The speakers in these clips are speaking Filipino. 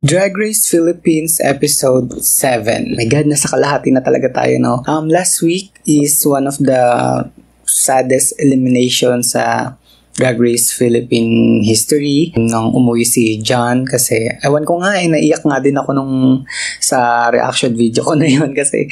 Drag Race Philippines Episode 7. My God, nasa kalahati na talaga tayo, no? Last week is one of the saddest eliminations sa Drag Race Philippine history nung umuwi si John kasi ewan ko nga naiyak nga din ako nung sa reaction video ko na yun kasi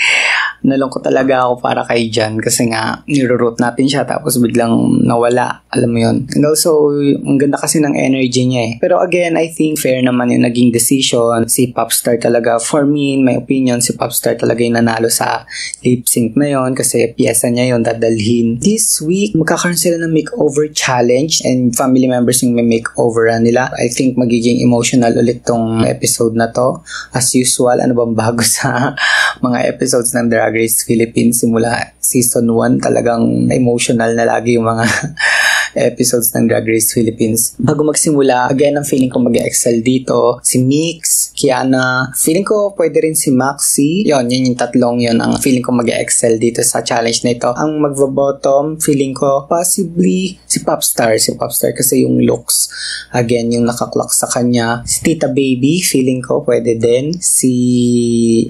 nalungkot talaga ako para kay John kasi nga niro-root natin siya tapos biglang nawala, alam mo yun. And also, ang ganda kasi ng energy niya eh. Pero again, I think fair naman yung naging decision. Si Popstar talaga, for me, in my opinion, si Popstar talaga yung nanalo sa lip sync na yun kasi piyesa niya yun dadalhin. This week, magkakaroon sila ng makeover challenge and family members yung may makeover nila. I think magiging emotional ulit tong episode na to. As usual, ano bang bago sa mga episodes ng Drag Race Philippines simula season 1, talagang emotional na lagi yung mga episodes ng Drag Race Philippines. Bago magsimula, again, ang feeling ko mag-excel dito, si Mix, Kiana, feeling ko pwede rin si Maxi. Yun yung tatlong yun ang feeling ko mag-excel dito sa challenge na ito. Ang magva-bottom, feeling ko possibly si Popstar kasi yung looks, again, yung nakaklak sa kanya. Si Tita Baby, feeling ko pwede din. Si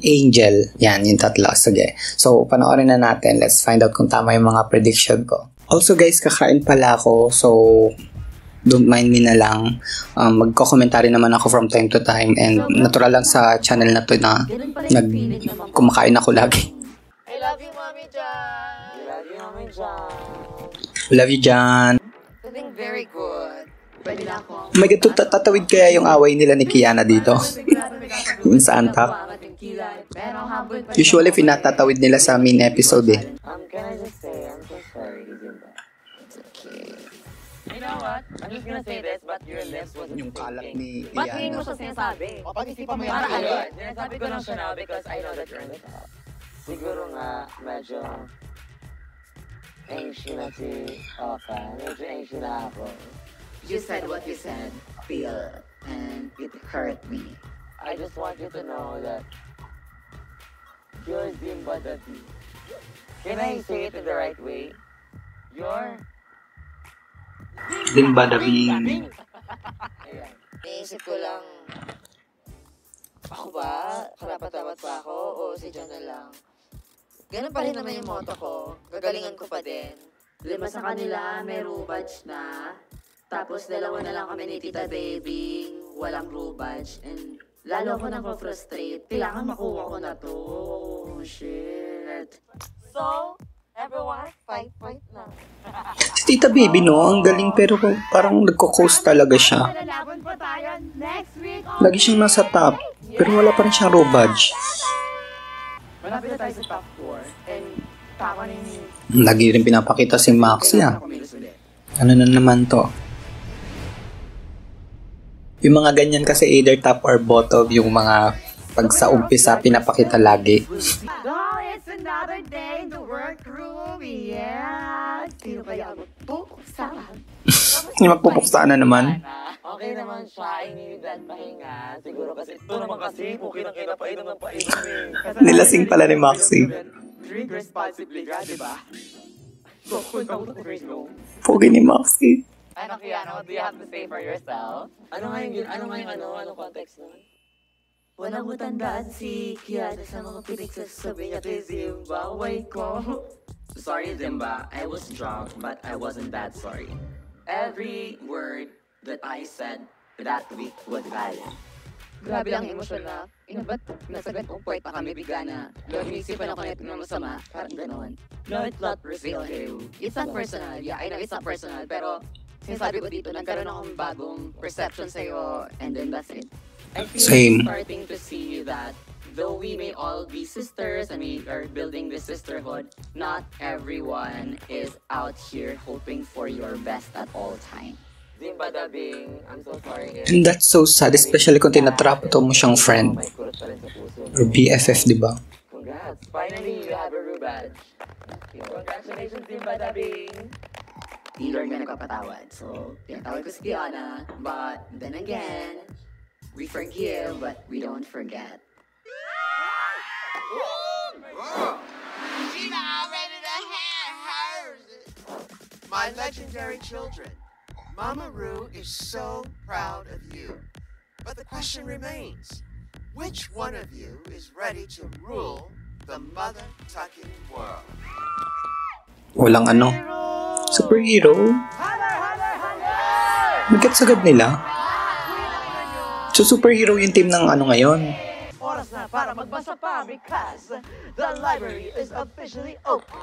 Angel, yan yung tatlo. Sige. So, panoorin na natin. Let's find out kung tama yung mga prediction ko. Also guys, kakain pala ako, so don't mind me na lang. Magko-commentary naman ako from time to time and natural lang sa channel na to na kumakain ako lagi. I love you, Mommy John! I love you, Mommy John! Love you, John! Feeling very good. Pwede na ako. Oh my God, tatawid kaya yung away nila ni Kiana dito? Yung sa Antap. Usually, pinatatawid nila sa main episode eh. Can I just say, I'm so sorry, Zimba. It's okay. You know what? I'm just gonna say this, but your lips wasn't Yung kalat ni Ba't ngayon mo Kiana. siya sinasabi? Pag-isipan mo yan. Para ayun. Sinasabi ko lang siya now because I know that you're in the top. Siguro nga, medyo anxious na si Oka. Medyo anxious na ako. You said what you said, Phil, and it hurt me. I just want you to know that you're Zimba Daddy. Can I say it in the right way? You're... Zimba Daddy. Ayan. Naisip ko lang, ako ba? Karapat-dapat pa ako? O si John na lang? Ganun pa rin naman yung motto ko. Gagalingan ko pa din. 5 sa kanila, may rubadge na. Tapos 2 na lang kami ni Tita Baby, walang rubadge. And lalo ako nako-frustrate. Kailangan makuha ko na to. Shit. So, everyone, fight na. Si Tita Baby, no? Ang galing pero parang nagko-coast talaga siya. Lalaban pa tayo next week. Lagi siyang nasa top, pero wala pa rin siyang raw badge. Malapit na tayo sa top 4. And tawa na yung... Lagi rin pinapakita si Maxi, ah. Ano na naman to? Yung mga ganyan kasi either top or bottom, yung mga pag sa umpisa pinapakita lagi. Oh, it's another day in the workroom. Yeah. Sino kaya magpupuksahan? Yung magpupuksaan na naman. Okay naman siya, I need that pahinga. Siguro kasi ito naman kasi, pukin ang kinapainom ng painom eh. Nilasing pala ni Maxi. Drink responsibly, di ba? So, kung ako sa no? Pogi ni Maxi. Ano Kiana, what do you have to say for yourself? Anong context nun? Walang matandaan si Kiana sa mga pinagsasabi niya kay Zimba. Wait ko. Sorry, Zimba. I was drunk, but I wasn't that sorry. Every word that I said that week was valid. Grabe lang emosyon na. Ba't nasagot ko point pa kami bigana? Isipan ako na ito na masama. Parang ganon. No, it's not personal. It's not personal. Yeah, I know it's not personal. Pero sinasabi ko dito, nagkaroon akong bagong perception sa'yo. And then that's it. I feel Same. starting to see that though we may all be sisters and we are building this sisterhood, not everyone is out here hoping for your best at all times. Zimba Dabing, I'm so sorry. And that's so sad, especially kung tinatrapato mo siyang friend. May kurot pa rin sa puso. Or BFF, di ba? Congrats! Finally, you have a Rue badge. Congratulations, Zimba Dabing! Di Lord na nagpapatawad. So, tinatawad ko si Kiana. But then again, we forgive, but we don't forget. She's already the hand hers. My legendary children, Mama Rue is so proud of you. But the question remains, which one of you is ready to rule the mother-tucking world? Walang ano. Superhero? Magkats agad nila. So superhero yung team ng ano ngayon. Oras na para magbasa pa because the library is officially open.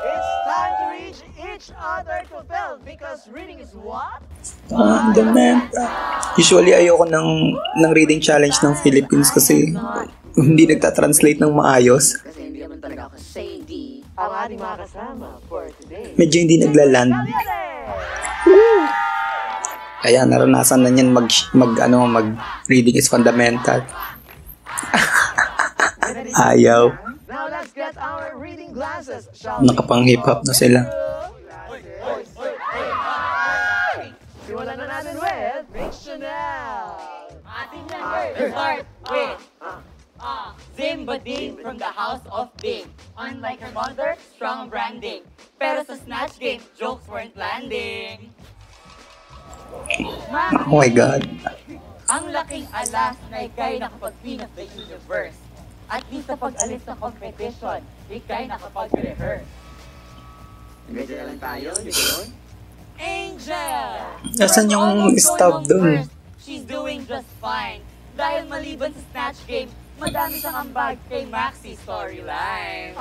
It's time to reach each other to fill because reading is what? Fundamental. Usually ayoko ng reading challenge ng Philippines kasi hindi nagtatranslate ng maayos. Kasi hindi naman talaga ako shady. Ang ating mga kasama for today. Medyo hindi naglaland. Kaya naranasan na niyan mag reading is fundamental. Ayaw. Now let's get our reading glasses, shall we? Nakapang hip-hop na sila. Simulan na natin with Fictional. Ating number start with Simba Ding from the House of Ding. Unlike her mother, strong branding. Pero sa Snatch Game, jokes weren't landing. Oh my God. Ang laking alas na ikay nakapag-queen of the universe. At least sa pag-alis ng competition, ikay nakapag-rehearse. Medyo na lang tayo, yun. Angel! Nasaan yung stop dun? She's doing just fine. Dahil maliban sa Snatch Game, madami siyang ambag kay Maxi storyline.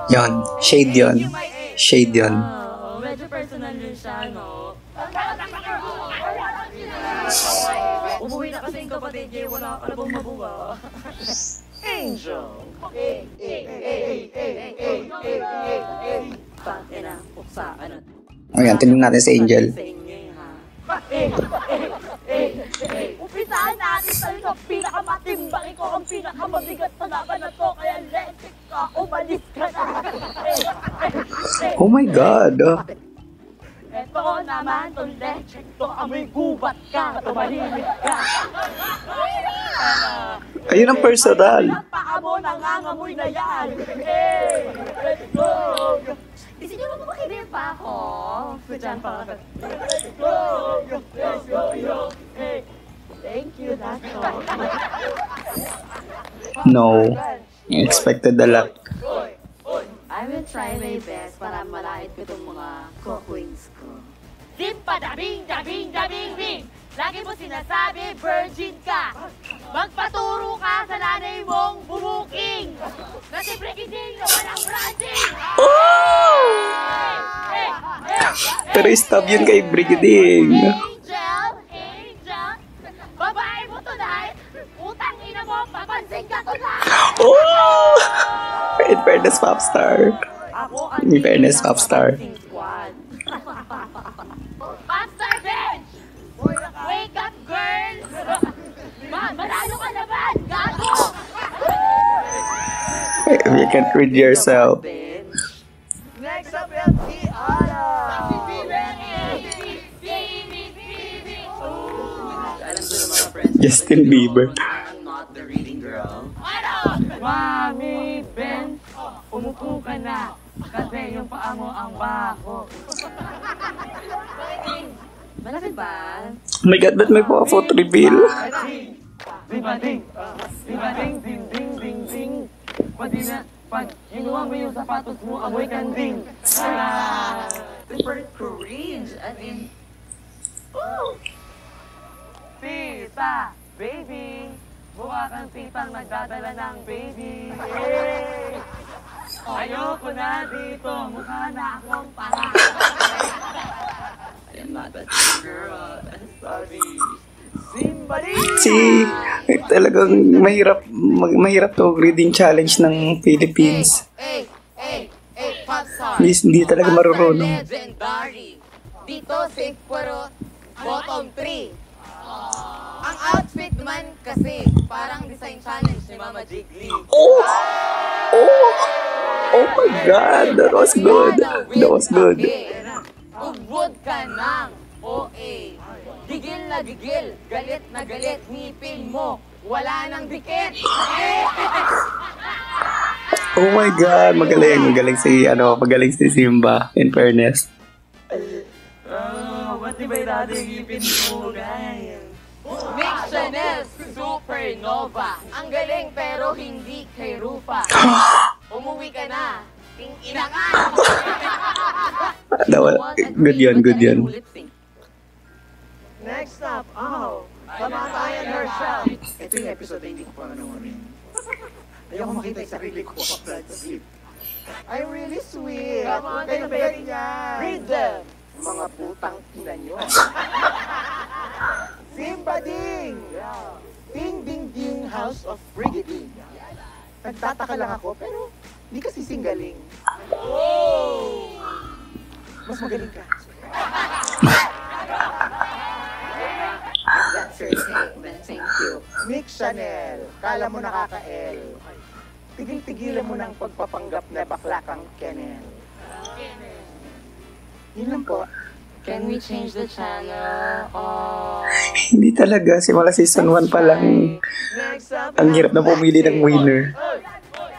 Yon, shade yon. Shade yon. Medyo personal din siya, no? Umuwi na kasi yung kapatid niya, wala ka na bang mabuwa. Angel. Bakit na, puksa, ano? Ayan, tingnan natin si Angel. Sa inyo yun, ha? Umpisaan natin sa'yo sa pinakamatimbang. Ikaw ang pinakamabigat sa laban na to. Kaya electric ka, umalis ka na. Oh my God. Eto naman, tong electric to, amoy gubat ka, tumalimit ka. Ayun ang personal. Ang paa mo, nangangamoy na yan. Hey, let's go. Isip niyo mo makinig pa ako? Diyan pa ka. Let's go. Let's go, yo. Hey, thank you, that's all. No. Expected a lot. I will try my best para malait ko itong mga co-queens ko. Simpa dabing, dabing, dabing, bing! Lagi mo sinasabi, virgin ka! Magpaturo ka sa nanay mong bumuking! Kasi brigiding na walang branding! Pero stop yun kay Brigading. Angel! Angel! Babae mo tonight! Utang ina mo, papansin ka tonight! Oh! In fairness, Popstar. Ako ang In fairness, Popstar. squad. Popstar bench! Wake up, girl! Manalo ka naman! Gago! You can't read yourself. Next up, we have Tiara. Alam ko ng mga friends. Justin Bieber. I'm not the reading girl. Mami, Ben, umupo ka na. Kasi yung paa mo ang bako. Malaki ba? Oh my God, ba't may photo reveal? Ding, ding, ding, ding, ding. Pati na, pag inuwa mo yung sapatos mo, amoy kanding. Super cringe. As in, Tita, baby. Mukha kang titang nagdadala ng baby. Hey! Ayoko na dito. Mukha na akong para. I am not that girl. I'm sorry. Simbali. Talagang mahirap to reading challenge ng Philippines. Hey, Popstar. Hindi talaga marurunong. Legendary. Dito, safe pero bottom 3. Ang outfit naman kasi parang design challenge ni Mama Jiggly. Oh my God, that was good. That was good. Ubod ka ng OA. Gigil na gigil, galit na galit, ngipin mo, wala nang dikit. Oh my God, magaling si Simba, in fairness. Ba't di ba yung dati yung ipin mo, guys? Nick Chanel, Supernova. Ang galing pero hindi kay Rufa. Umuwi ka na. Ting ina nga. Good yun, good yun. Next up, Kamatayan herself. Ito yung episode na hindi ko pa panoorin. Ayoko makita yung sarili ko pa-flat sleep. I'm really sweet. Come on, Huwag kayong deliver ganyan. Read them. Mga putang ina nyo. Simba Ding! Ding Ding Ding House of Brigading. Nagtataka lang ako, pero di kasi singgaling. Mas magaling ka. That's your statement. Thank you. Nick Chanel, kala mo nakaka-L. Tigil-tigilan mo ng pagpapanggap na bakla kang Kenel. Yun lang po. Can we change the channel? Oh. Hindi talaga. Simula season 1 pa lang. Next up, Ang hirap na pumili ng winner.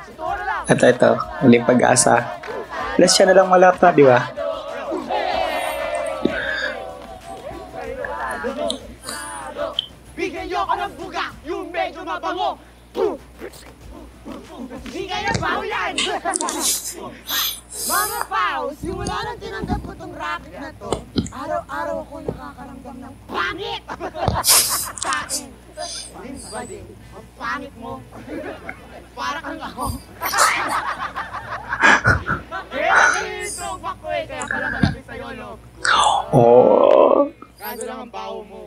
Siguro lang. At ito, huling pag-asa. Plus siya na lang malapta, di ba? Bigyan niyo ako ng buga, yung medyo mabango. Di kaya baho yan! Mga Pao, simula nang tinanggap ko tong racket na to, araw-araw ako nakakaramdam ng pangit! Sa akin. Din ba din? Ang pangit mo. Para kang ako. Kaya nag-i-stroke back ko kaya pala malapit sa'yo, no? Oh. Kaso lang ang baho mo.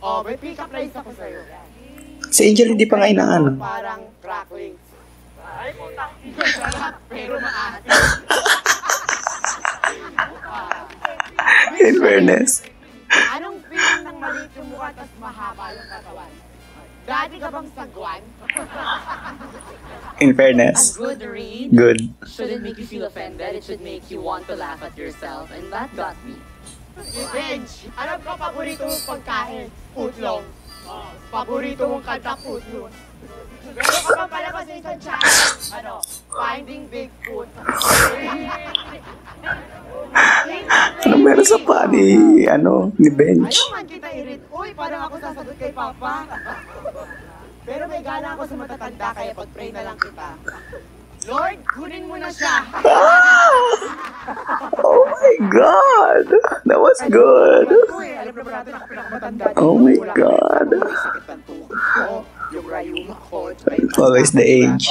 Oh, may pick-up lines ako sa'yo. Si Angel hindi pa nga inaano. Parang crackling. Ay, putang pero maasin. In fairness. Anong feeling ng maliit yung mukha tas mahaba yung katawan? Dati ka bang sagwan? In fairness. Good read. Good. Shouldn't make you feel offended. It should make you want to laugh at yourself. And that got me. Benj, alam ko paborito mong pagkain? Putlong. Paborito mong kanta, putlong. Meron ka bang palabas sa isang channel? Ano? Finding Bigfoot. Ano meron sa pa ni Bench? Ayaw man kita irit. Uy, parang ako sasagot kay Papa. Pero may gana ako sa matatanda, kaya pag-pray na lang kita. Lord, kunin mo na siya. Oh my God! That was good! Alam na ba natin ako pinakamatanda? Oh my God! May sakit ng tuhod ko, yung rayuma ko, Always the age.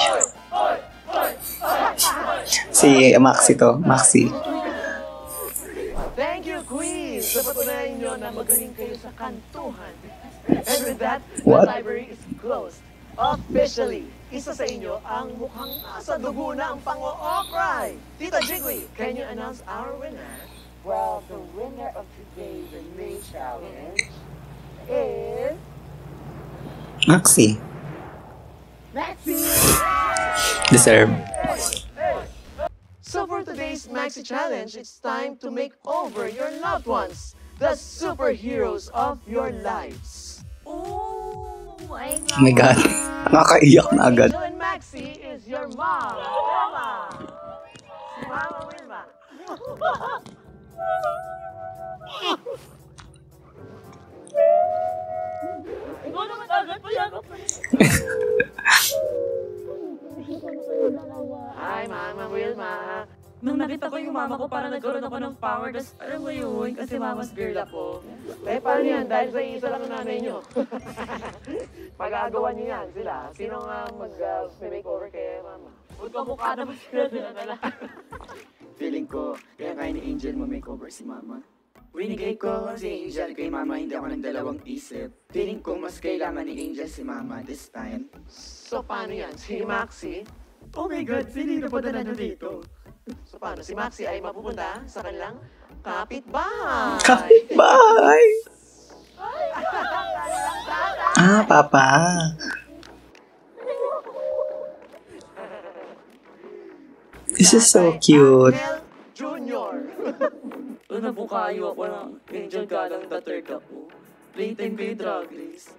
Si Maxi to. Maxi. Thank you, Queen, sa patunayan nyo na magaling kayo sa kantuhan. And with that, What? the library is closed. Officially, isa sa inyo ang mukhang nasa dugo na ang pango-okray. Tita Jiggly, can you announce our winner? Well, the winner of today's May Challenge is Maxi. Maxi! Deserve. So for today's Maxi Challenge, it's time to make over your loved ones, the superheroes of your lives. Oh my Oh my God. Nakakaiyak na agad. Angel and Maxi is your mom, Wilma. Si Mama Wilma. Ikaw naman agad pa yan. Hi, Mama Wilma. Nung nakita ko yung mama ko, parang nagkaroon ako ng power. Tapos, alam mo yun, kasi mama's girl ako. Eh, paano yan? Dahil sa isa lang ang nanay nyo. Mag-aagawan nyo yan sila. Sino nga mag-makeover kay Mama? Huwag ka mukha naman sila na lang. feeling ko, kaya kaya ni Angel ma-makeover si Mama. Winigay ko si Angel kay Mama, hindi ako ng dalawang isip. Feeling ko mas kailangan ni Angel si Mama this time. So, paano yan? Si Maxi? Oh my God, sino pa na dito? So, paano? Si Maxi ay mapupunta sa kanilang kapitbahay. Bye! Ah, Papa. This is so cute. Mel Jr. Nabukayo ako ng Angel Galang the third ako. Playtime kayo drag race.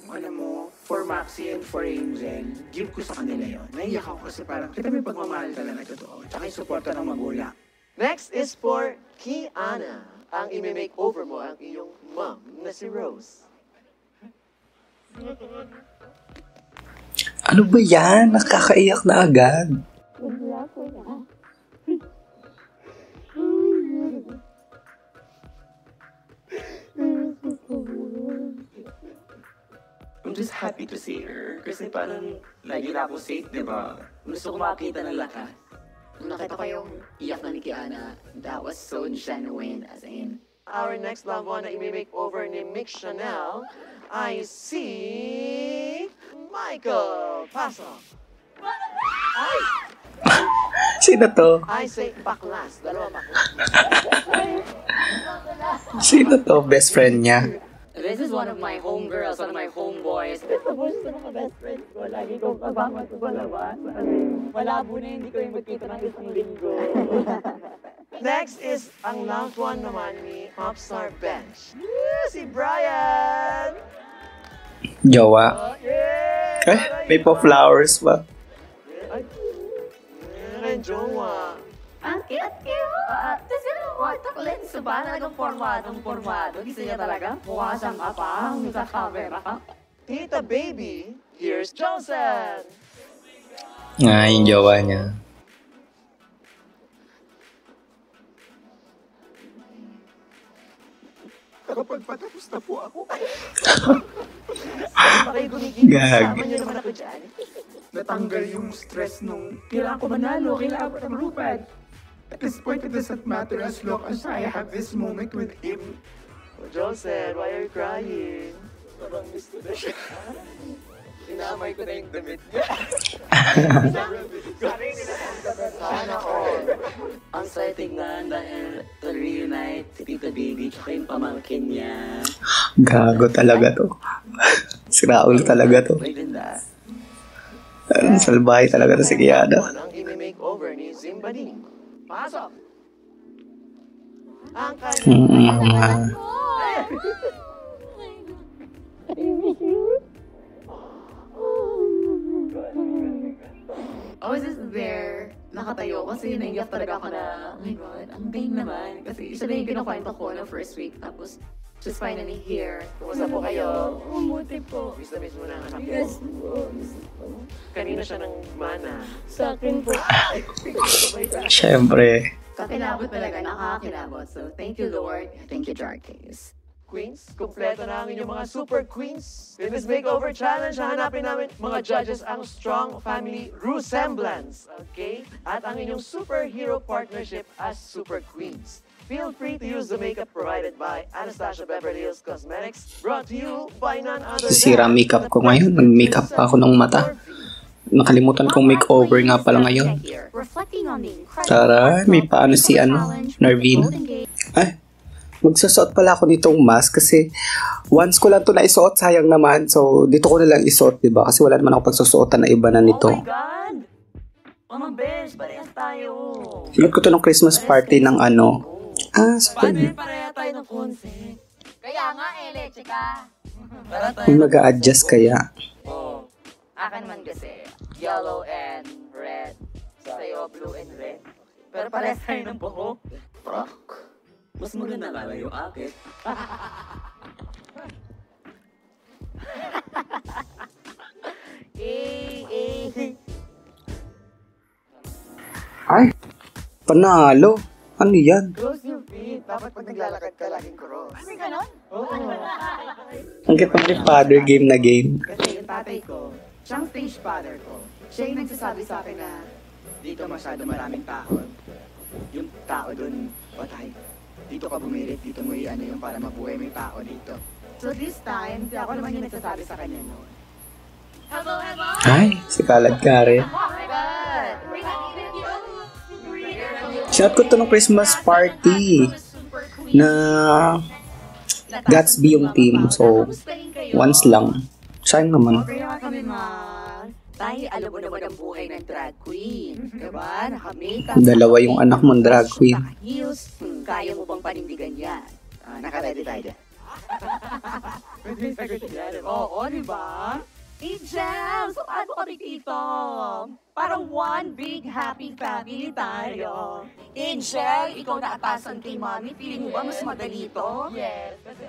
Alam mo, for Maxi and for Angel, give ko sa kanila yun. Naiyak ako kasi parang kita may pagmamahal talaga totoo. Tsaka yung suporta ng magulang. Next is for Kiana. ang imi-makeover mo ang iyong mom na si Rose. Ano ba yan? Nakakaiyak na agad. I'm just happy to see her. Kasi parang lagi na ako safe, di ba? Gusto ko makakita ng lahat. Nung nakita ko yung iyak na ni Kiana, that was so genuine, as in. Our next loved one na imi-makeover ni Mick Chanel ay si Michael. Pasok. Sino to? I say baklas. Dalawa baklas. Sino to? Best friend niya? This is one of my homegirls, one of my homeboys. Tapos sa mga best friends ko, lagi kong kasama sa palabas. Malabo na hindi ko yung magkita ng isang linggo. Next is ang loved one naman ni Popstar Bench. Si Brian! Jowa. Eh, may pa-flowers ba? Ay, jowa. Ang cute-cute! Tapos yun, takulin sa ba? Talagang formadong. Gusto niya talaga. Mukha siyang apang sa camera ka. Tita Baby, here's Joseph! Nga, yung jowa niya. Kapag patapos na po ako, Ano kayo gumigil? Gag. Kasama niyo naman ako dyan. natanggal yung stress nung kailangan ko manalo, kailangan ko ng Rupert. At this point, it doesn't matter as long as I have this moment with him. Oh, Joseph, why are you crying? Parang miss ko na siya. Sinamay ko na yung damit niya. Sana all. Ang saya tingnan dahil reunite si Tita Baby tsaka yung pamangkin niya. Gago talaga to. Si Raul talaga to. May ganda. Salbahe talaga to si Kiana. Ang imi-makeover ni Zimbading. Pasok! Ang kanyang... I was just there, nakatayo kasi naiyak talaga ako na, oh my God, ang pain naman. Kasi isa na yung kinakwento ko na first week, tapos just finally here. Kumusta po kayo? Umuti po. Miss na miss mo na ang anak Yes mo. po. Kanina siya ng mana. Sa akin po. Siyempre. Kakilabot talaga, nakakakilabot. So thank you Lord, thank you Dark Days. Queens, kumpleto na ang inyong mga super queens. In this makeover challenge, hanapin namin mga judges ang strong family resemblance. Okay? At ang inyong superhero partnership as super queens. Feel free to use the makeup provided by Anastasia Beverly Hills Cosmetics. Brought to you by none other Sira makeup ko ngayon. Nag-makeup pa ako ng mata. Nakalimutan kong makeover nga pala ngayon. Tara, may paano si Narvin. Ay, magsusuot pala ako nitong mask kasi once ko lang to naisuot, sayang naman. So, dito ko na lang isuot, diba? Kasi wala naman ako pagsusuotan na iba na nito. Oh my God! Mga besh, parehas tayo. Silot ko to ng Christmas party ng Paano pareha tayo ng concept? Kaya nga leche ka. Para tayo. Kung mag-a-adjust kaya. Oh. Akin naman kasi, yellow and red. Sa'yo, blue and red. Pero parehas tayo ng buhok. Rock. Mas maganda pala yung akit. Ay, panalo. Ano yan? Close your feet. Dapat pag naglalakad ka, laging cross. Ano ganon? Oo. Ang kitang ni father game na game. Kasi yung tatay ko, siyang stage father ko. Siya yung nagsasabi sa akin na Dito masyado maraming tao. Yung tao dun, patay. Dito ka bumilit, dito mo i-ano yung para mabuhay mo yung tao dito. so this time, ako naman yung nagsasabi sa kanya noon. Ay, si Kalad Kare. Shout ko to ng Christmas party na Gatsby yung team. So, once lang. Sayang naman. Kaya kami tayo, alam mo naman ang buhay ng drag queen. Diba? Naka-makeup. Dalawa yung anak mong drag queen. Naka-heels. Kaya mo bang panindigan yan? Naka-ready tayo dyan. Oo, di ba? Angel, so paano kami dito? Parang one big happy family tayo. Angel, ikaw na atasan kay Mami. Feeling mo ba mas madali to? Yes, kasi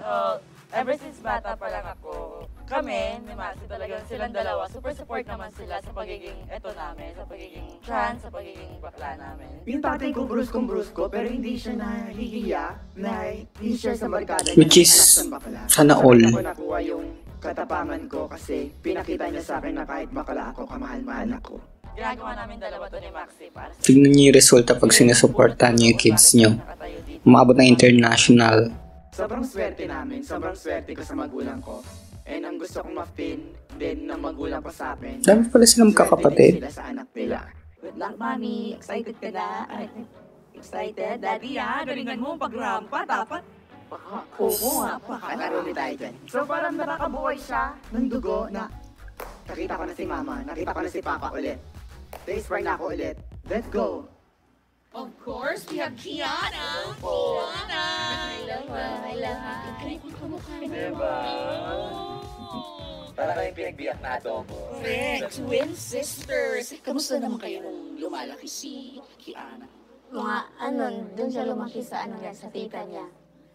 ever since bata pa lang ako, kami, ni Maxi talagang silang dalawa, super support naman sila sa pagiging namin, sa pagiging trans, sa pagiging bakla namin. Yung tatay ko, brusko, pero hindi siya nahihiya na i-share sa barkada Which niya, is, anak ng bakla. sana all. Ako nakuha yung katapangan ko kasi pinakita niya sa akin na kahit bakla ako, kamahal-mahal ako. Ginagawa namin dalawa to ni Maxi para sa Tignan niyo yung resulta pag sinusuportahan niyo yung kids niyo. nakatayo dito. Umabot ng international. Sobrang swerte namin, sobrang swerte ko sa magulang ko. And ang gusto kong ma-feel din ng magulang ko sa akin. Dami pala silang swerte kakapatid. din sila sa anak nila. Good luck, Mami. Excited ka na? Excited? Daddy, galingan mo pag-rampa. Dapat. Oo nga, Kalaro ni tayo dyan. So parang nakakabuhay siya. Ng dugo na nakita ko na si mama, nakita ko na si papa ulit. Face burn na ako ulit. Let's go! Of course, we have Kiana. Kiana. Diba? Para kayong pinagbiyak na adobo. Correct. Twin sisters. Kamusta naman kayo nung lumalaki si Kiana? Doon siya lumaki sa sa tita niya.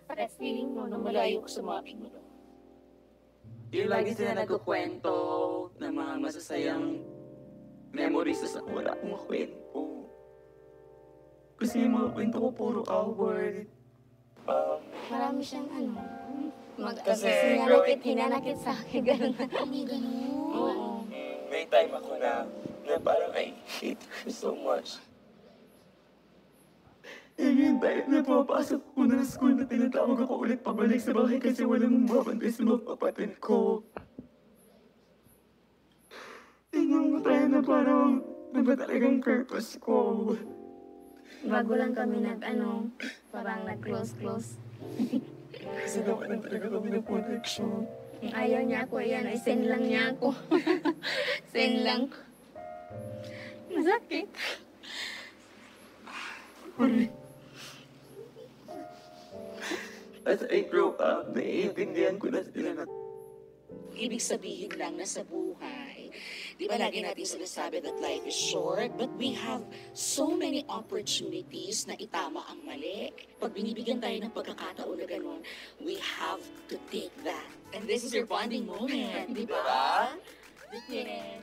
Parang feeling mo nung malayo ko sa mami mo. Yung lagi sila nagkukwento ng mga masasayang memories sa wala akong kwento. Kasi yung mga kwento ko puro award. Marami siyang Kasi hinanakit sa akin, gano'n. Oo. May time ako na parang I hate her so much. Yung time na papasok ko na school na tinatawag ako ulit pabalik sa bahay kasi walang mabantay sa mga kapatid ko. Yung time na parang ba talagang purpose ko. Bago lang kami parang nag-close. Kasi naman talaga kami ng connection. Ayaw niya ako, ay send lang niya ako. Send lang. Masakit. As I grow up, naiintindihan ko na sila na Ibig sabihin lang na sa buhay, di ba lagi natin sinasabi that life is short, but we have so many opportunities na itama ang mali. Pag binibigyan tayo ng pagkakataon na gano'n, we have to take that. And this is your bonding moment, di ba?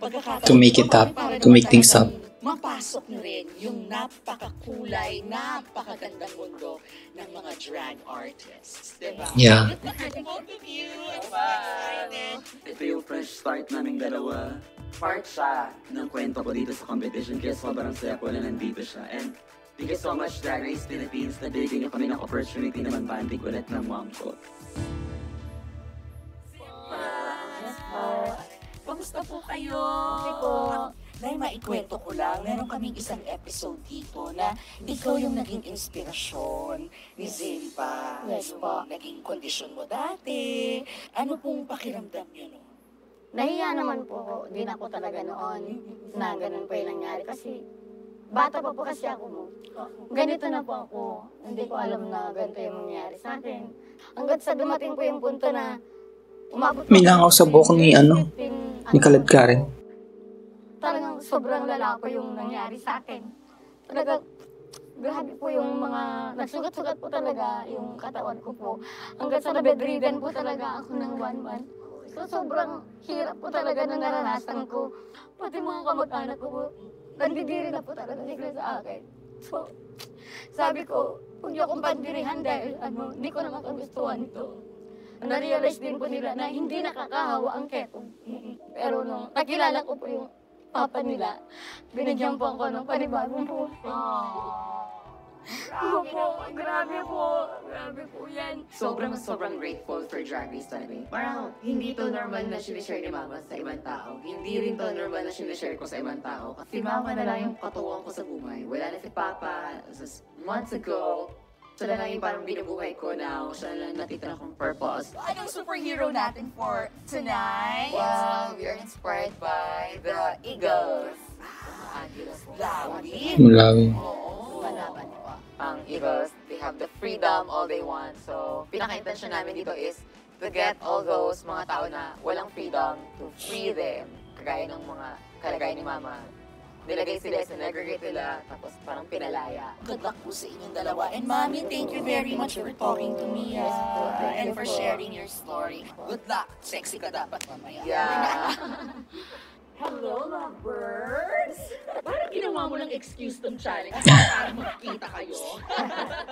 Pagkakataon To make it up, to make things up. Mapasok na rin yung napakakulay, napakagandang mundo ng mga drag artists, di ba? Yeah. Both of you, I'm so excited. ito yung fresh start naming dalawa. Part siya ng kwento ko dito sa competition kaya sobrang saya ko na nandito siya. And thank you so much Drag Race Philippines na bigyan niyo kami ng opportunity na magbanding ulit ng mom ko. Kamusta po kayo? Hindi po. Dahil maikwento ko lang, meron kaming isang episode dito na ikaw yung naging inspirasyon ni Zimba. Yes Yung po. naging kondisyon mo dati. Ano pong pakiramdam niyo no? Nahiya naman po, din ako talaga noon na ganun po yung nangyari. Kasi bata pa po kasi ako mo. Ganito na po ako. Hindi ko alam na ganito yung mangyari sa akin. Hanggat sa dumating po yung punto na umabot May langaw sa buhok ni ni Kalad Karen. Talagang sobrang lalako yung nangyari sa akin. Talaga, grabe po yung mga, nagsugat-sugat po talaga yung katawan ko po. Hanggang sa bedridden po talaga ako ng 1 month. So sobrang hirap po talaga na naranasan ko. Pati mga kamag-anak ko po, nandidiri na po talaga nila sa akin. So, sabi ko, huwag niyo akong pandirihan dahil hindi ko naman kagustuhan ito. Na-realize din po nila na hindi nakakahawa ang keto. Pero nung nakilala ko po yung papa nila, binigyan po ako ng panibagong puso. Grabe po yan. Sobrang grateful for Drag Race talaga. Parang hindi to normal na sinishare ni Mama sa ibang tao. Hindi rin to normal na sinishare ko sa ibang tao. Kasi Mama na lang yung katuwang ko sa buhay. Wala na si Papa. Just months ago, siya na lang yung parang binubuhay ko now. Siya na lang natitira kong purpose. Anong superhero natin for tonight? Well, we are inspired by the Eagles. Lawi. Malawi. Oo. Malaban po. Ang Eagles, they have the freedom all they want. So, pinaka-intention namin dito is to get all those mga tao na walang freedom to free them. Kagaya ng mga kalagay ni Mama. Nilagay sila sa segregate nila, tapos parang pinalaya. Good luck po sa inyong dalawa. And Mommy, thank you very much for talking to me and for sharing your story. Good luck. Sexy ka dapat mamaya. Yeah. Hello, lovebirds! Parang ginawa mo ng excuse tong challenge para magkita kayo.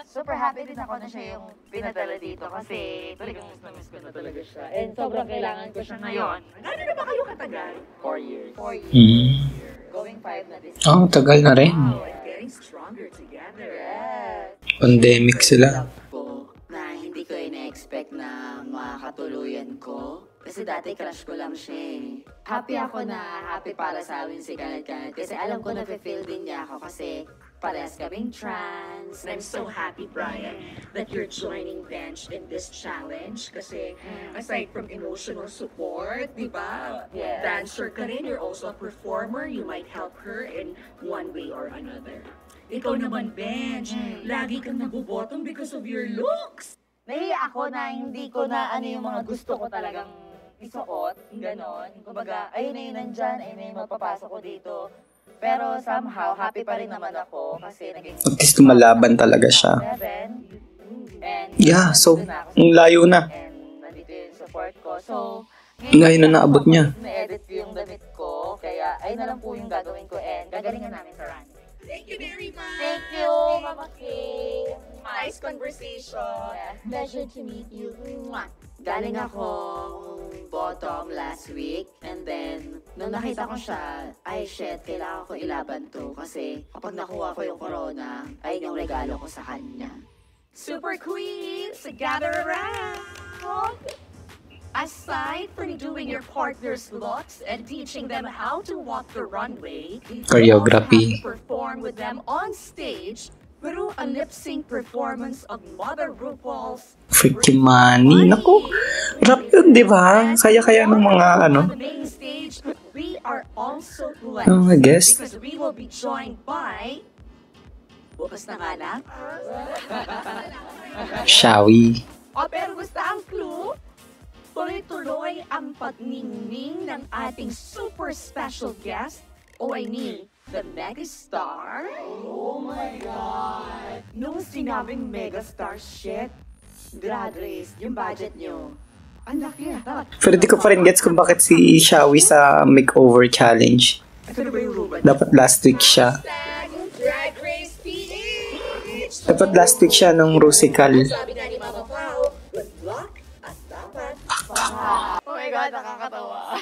Super happy din ako na siya yung pinadala dito kasi talagang miss ko na talaga siya. And sobrang kailangan ko siya ngayon. Gano'n na ba kayo katagal? 4 years. 4 years. Going 5 na this year. Oh, tagal na rin. Wow, and getting stronger together. Yes. Pandemic sila. Po, na hindi ko ina-expect na makatuluyan ko. Kasi dati crush ko lang siya eh. Happy ako na happy para sa amin si Kalat-Kalat. Kasi alam ko na fulfill din niya ako kasi parehas kaming trans. And I'm so happy, Brian, that you're joining Bench in this challenge. Kasi aside from emotional support, di ba? Yes. Dancer ka rin, you're also a performer. You might help her in one way or another. Ikaw naman, Bench, lagi kang nabubottom because of your looks. Nahiya ako na hindi ko na ano yung mga gusto ko talagang isuot, ganon. Kumbaga, ayun na yun nandyan, ayun na yung mapapasok ko dito. Pero somehow, happy pa rin naman ako kasi naging... At least lumalaban talaga siya. And Yeah, so, ang layo na. And nandito yung support ko. So, Ngayon na naabot niya. Na-edit ko yung damit ko, kaya ayun na lang po yung gagawin ko and gagalingan namin sa running. Thank you very much. Thank you, Mama Kay. Nice conversation. Pleasure to meet you. Galing akong bottom last week and then nung nakita ko siya, ay shit, kailangan ko ilaban to kasi kapag nakuha ko yung corona, ay yung regalo ko sa kanya. Super Queens, gather around! Aside from doing your partner's looks and teaching them how to walk the runway, Choreography. you also have to perform with them on stage through a lip-sync performance of Mother RuPaul's Freaking money. Naku, rap yun, di ba? Kaya-kaya ng mga ano. On the main stage, we are also Mga blessed guest. because we will be joined by... Bukas na nga lang. Shawi. O pero gusto ang clue? Tuloy-tuloy ang pagningning ng ating super special guest, o I mean, the megastar. Oh my God! Nung sinabing megastar shit, Drag Race, yung budget nyo, ang laki na. Pero di ko pa rin gets kung bakit si Shawi sa makeover challenge. Ito na ba yung Ruben? Dapat last week siya. Drag Race PH! Dapat last week siya nung Rusical. Sabi nga ni Mama Pao, good luck at dapat Oh my God, nakakatawa.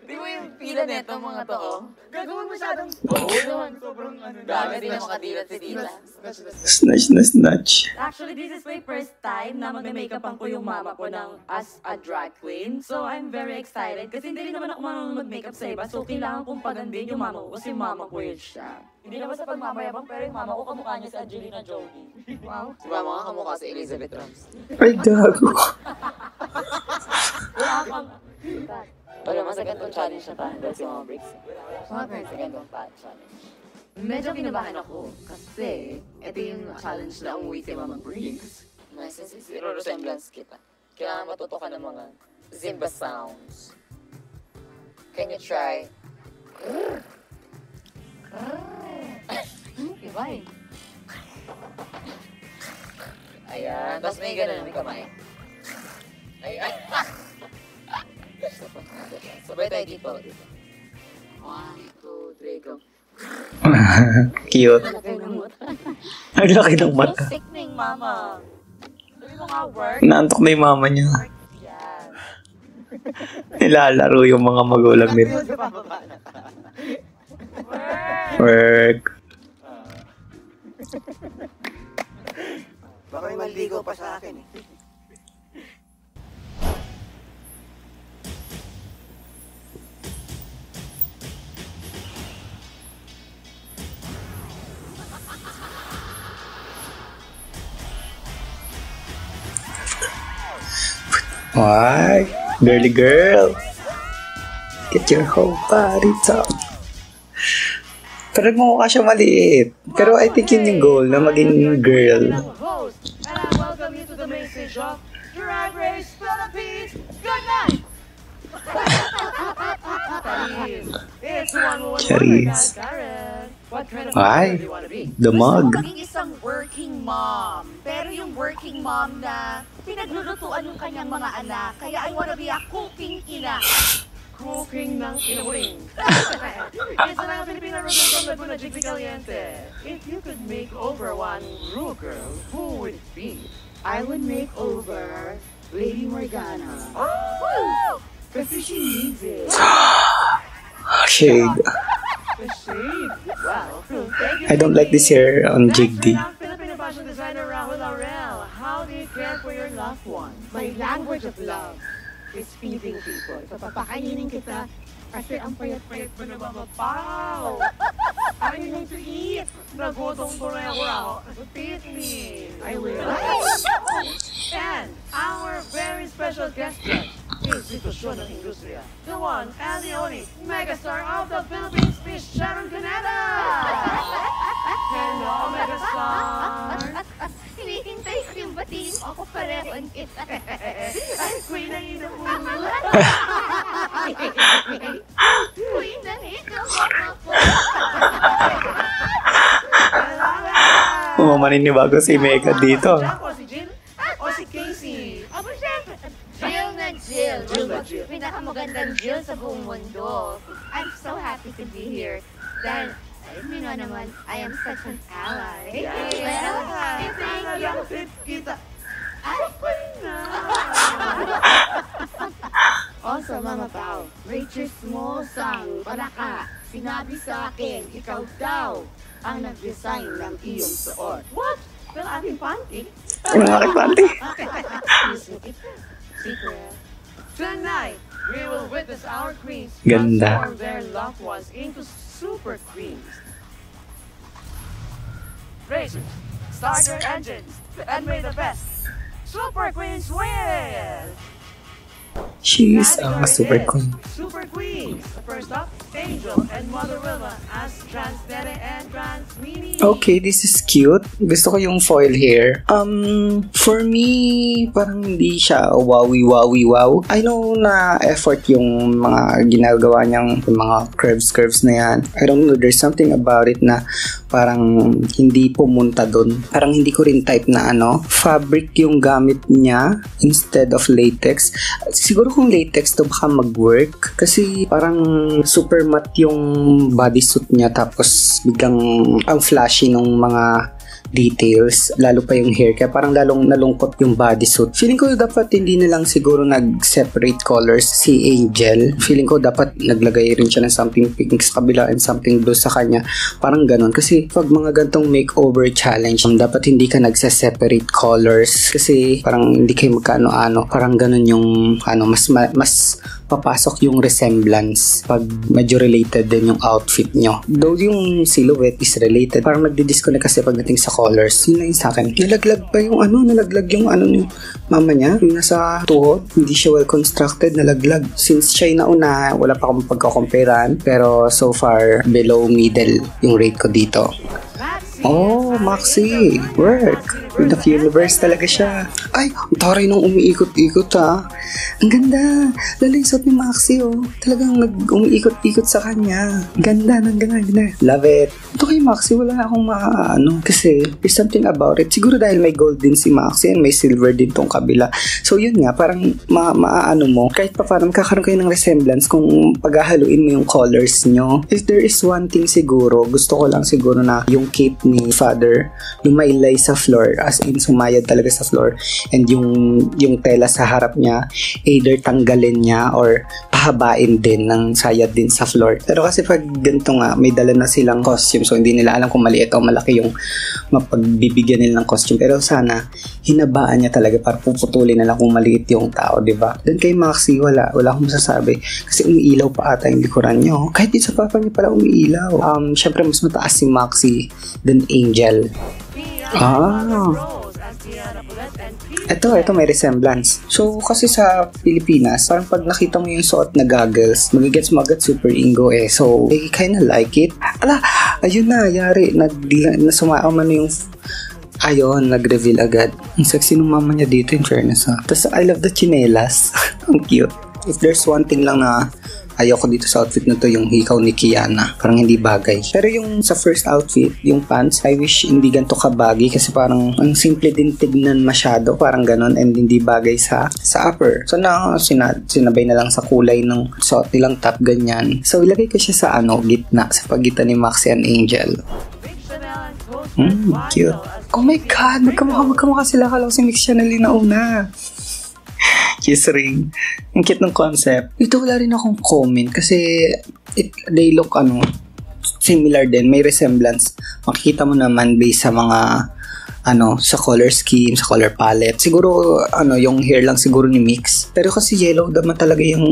Di mo yung pila neto mga to, oh. gagawin masyadong... Oo naman, sobrang ano. Dami din ang makadilat si Tita. Snatch na snatch. Actually, this is my first time na mag-makeupan ko yung mama ko ng as a drag queen. So, I'm very excited kasi hindi rin naman ako marunong mag-makeup sa iba. So, kailangan kong pagandin yung mama ko kasi mama ko yun siya. Hindi naman sa pagmamayabang, pero yung mama ko kamukha niya si Angelina Jolie. Wow. Si mama nga kamukha si Elizabeth Rams. Ay, gago. Wala kang... Wala naman sa gantong challenge na tayo. That's yung mga breaks. Mga parents sa gantong challenge. Medyo kinabahan ako kasi ito yung challenge na umuwi si Mama Briggs. Nice and zero resemblance kita. Kailangan matuto ka ng mga Zimba sounds. Can you try? Iba eh. Ayan. Tapos may ganun may kamay. Ayan. Sabay tayo dito. 1, 2, 3, go. Cute. Ang laki ng mata. Sickening, mama. Sabi mo nga, work. Naantok na yung mama niya. Yan. Nilalaro yung mga magulang nila. Work. Baka may maligaw pa sa akin eh. Why? Girly girl. Get your whole body top. Pero mukha siya maliit. Pero I think yun yung goal, na maging girl. Host, and I welcome you to the main stage of Drag Race Philippines. It's one more Charis. Karen. What kind of Ay, mother do you want to be? the mug. Gusto ko maging isang working mom. Pero yung working mom na pinaglulutuan yung kanyang mga anak. Kaya I wanna be a cooking ina. Cooking ng inuring. Isa lang ang Filipino Ruggirl from Laguna, Jigsy Caliente. If you could make over one Ruggirl, who would it be? I would make over Lady Morgana. Oh! Kasi she needs it. Shade. The shade. Wow. Thank you. I don't like this hair on Jig D. Next, Filipino fashion designer Rahul Laurel. How do you care for your loved one? My language of love is feeding people. So papakainin kita kasi ang payat-payat mo na mapapaw. I need to eat. Nagutong ko na ako. Feed me. I will. And our very special guest judge is Institusyon ng Industriya. The one and the only megastar of the Philippines, Miss Sharon Cuneta! Hello, megastar! Hinihintay ko yung batiin mo ako pareho kita. Ay, queen ng ina mo! Queen ng ito ako. Oh, maninibago si Mega dito. Jack o si Jill? O si Casey? Aba, syempre. Jill na Jill. Jill na Jill. Pinakamagandang Jill sa buong mundo. I'm so happy to be here. Dahil, you know naman, I am such an ally. Well, thank you. Fit kita. Ay, na. Also, Mama Pao, Rachel Small sang para ka. Sinabi sa akin, ikaw daw ang nag-design ng iyong suot. What? Well, aking panty. Ang aking panty. Secret. Tonight, we will witness our queens Ganda. transform their loved ones into super queens. Racers, start your engines and may the best super queens win! She is a Category super is queen. Super queens. First up, Angel and Mother Wilma as Trans Nene and Trans Mini. Okay, this is cute. Gusto ko yung foil hair. For me, parang hindi siya wow. I know na effort yung mga ginagawa niyang mga curves na yan. I don't know, there's something about it na parang hindi pumunta dun. Parang hindi ko rin type na fabric yung gamit niya instead of latex. Siguro kung latex to baka mag-work kasi parang super matte yung bodysuit niya tapos biglang ang flashy ng mga details, lalo pa yung hair, kaya parang lalong nalungkot yung bodysuit. Feeling ko dapat hindi na lang siguro nag-separate colors si Angel. Feeling ko dapat naglagay rin siya ng something pink sa kabila and something blue sa kanya. Parang ganun. Kasi pag mga gantong makeover challenge, dapat hindi ka nagsa-separate colors kasi parang hindi kayo magkaano-ano. Parang ganun yung mas papasok yung resemblance pag medyo related din yung outfit nyo. Though yung silhouette is related, parang nagdi-disconnect kasi pagdating sa colors. Yun na yung sa akin. Nalaglag yung ni mama niya, yung nasa tuhod. Hindi siya well constructed, nalaglag. Since siya yung nauna, wala pa akong pagkakomperan, pero so far, below middle yung rate ko dito. Oh, Maxi! Work! With the universe talaga siya. Ay, ang taray nung umiikot-ikot ha. Ang ganda! Lalo yung suot ni Maxi oh. Talagang umiikot-ikot sa kanya. Ganda. Love it. Ito kay Maxi, wala akong kasi there's something about it. Siguro dahil may gold din si Maxi and may silver din tong kabila. So yun nga, parang mo. Kahit pa parang kakaroon kayo ng resemblance kung paghahaluin mo yung colors nyo. If there is one thing siguro, gusto ko lang siguro na yung cape ni Father, lumaylay sa floor, as in sumayad talaga sa floor, and yung tela sa harap niya, either tanggalin niya or pahabain din ng sayad din sa floor. Pero kasi pag ganito nga, may dala na silang costume, so hindi nila alam kung maliit o malaki yung mapagbibigyan nila ng costume. Pero sana, hinabaan niya talaga para puputulin na lang kung maliit yung tao, diba? Then kay Maxi, wala akong masasabi. Kasi umiilaw pa ata yung likuran niyo. Kahit din sa papa niya pala umiilaw. Syempre mas mataas si Maxi than Angel. Ito may resemblance. So, kasi sa Pilipinas, parang pag nakita mo yung suot na goggles, magigets mo agad super Ingo eh. So, I kinda like it. Ayun na, yari. Nasumao man yung ayun, nag-reveal agad. Ang sexy ng mama niya dito in fairness ha. Tapos, I love the chinelas. Ang cute. If there's one thing lang na ayoko dito sa outfit na to, yung hikaw ni Kiana. Parang hindi bagay. Pero yung sa first outfit, yung pants, I wish hindi ganito kabagi kasi parang ang simple din tignan masyado. Parang ganon and hindi bagay sa upper. So sinabay na lang sa kulay ng suot nilang top ganyan. So ilagay ko siya sa gitna, sa pagitan ni Maxi and Angel. Cute. Oh my God, magkamukha sila. Kala ko si Mix Chanel na una. Kiss ring. Ang cute ng concept. Ito wala rin akong comment kasi they look similar din. May resemblance. Makikita mo naman based sa mga sa color scheme, sa color palette. Siguro, yung hair lang siguro ni Mix. Pero kasi yellow naman talaga yung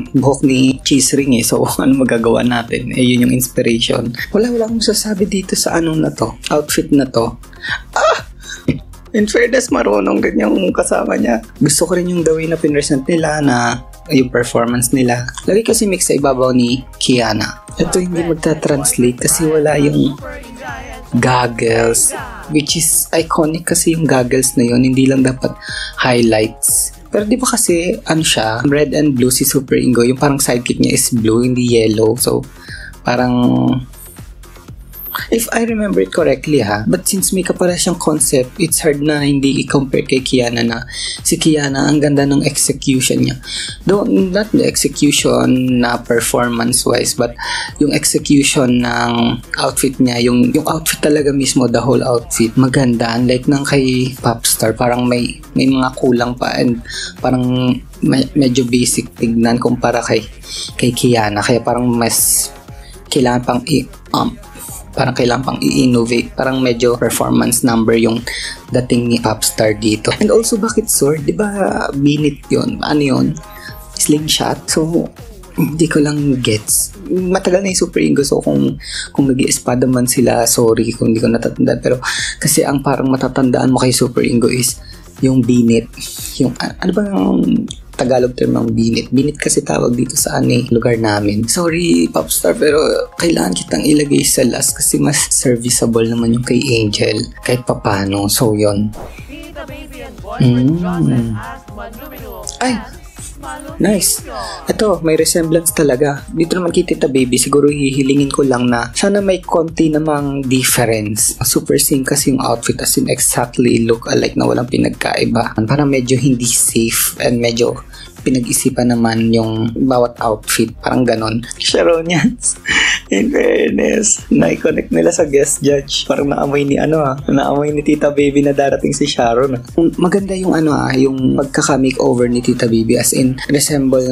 buhok ni Cheese Ring eh. So, ano magagawa natin? Yun yung inspiration. Wala akong masasabi dito sa na to. Outfit na to. In fairness, marunong din yung kasama niya. Gusto ko rin yung the way na pinresent nila na yung performance nila. Lagi kasi Mix sa ibabaw ni Kiana. Ito hindi magta-translate kasi wala yung goggles, which is iconic kasi yung goggles na yun, hindi lang dapat highlights. Pero di ba kasi, siya, red and blue si Super Ingo, yung parang sidekick niya is blue, hindi yellow. So, parang, if I remember it correctly but since may kapara siyang concept, it's hard na hindi i-compare kay Kiana na si Kiana, ang ganda ng execution niya. Though, not the execution na performance-wise, but yung execution ng outfit niya, yung outfit talaga mismo, the whole outfit, maganda. Unlike ng kay Popstar, parang may mga kulang pa and parang medyo basic tignan kumpara kay Kiana. Kaya parang mas kailangan pang i-innovate. Parang medyo performance number yung dating ni Popstar dito. And also, bakit sword? Diba binit yun? Ano yun? Slingshot? So, hindi ko lang gets. Matagal na yung Super Ingo. So, kung nag-i-espada man sila, sorry kung hindi ko natatandaan. Pero, kasi ang parang matatandaan mo kay Super Ingo is yung binit. Yung, ano ba yung Tagalog term ng binit. Binit kasi tawag dito sa lugar namin. Sorry, Popstar, pero kailangan kitang ilagay sa last kasi mas serviceable naman yung kay Angel. Kahit papano. So, yun. Ay! Nice. Ito, may resemblance talaga. Dito naman kay Tita Baby, siguro hihilingin ko lang na sana may konti namang difference. Super same kasi yung outfit, as in exactly look alike na walang pinagkaiba. Parang medyo hindi safe and medyo pinag-isipan naman yung bawat outfit. Parang ganon. Sharonians, in fairness, na-connect nila sa guest judge. Parang naamoy ni naamoy ni Tita Baby na darating si Sharon. Maganda yung yung pagkaka-makeover ni Tita Baby, as in resemble,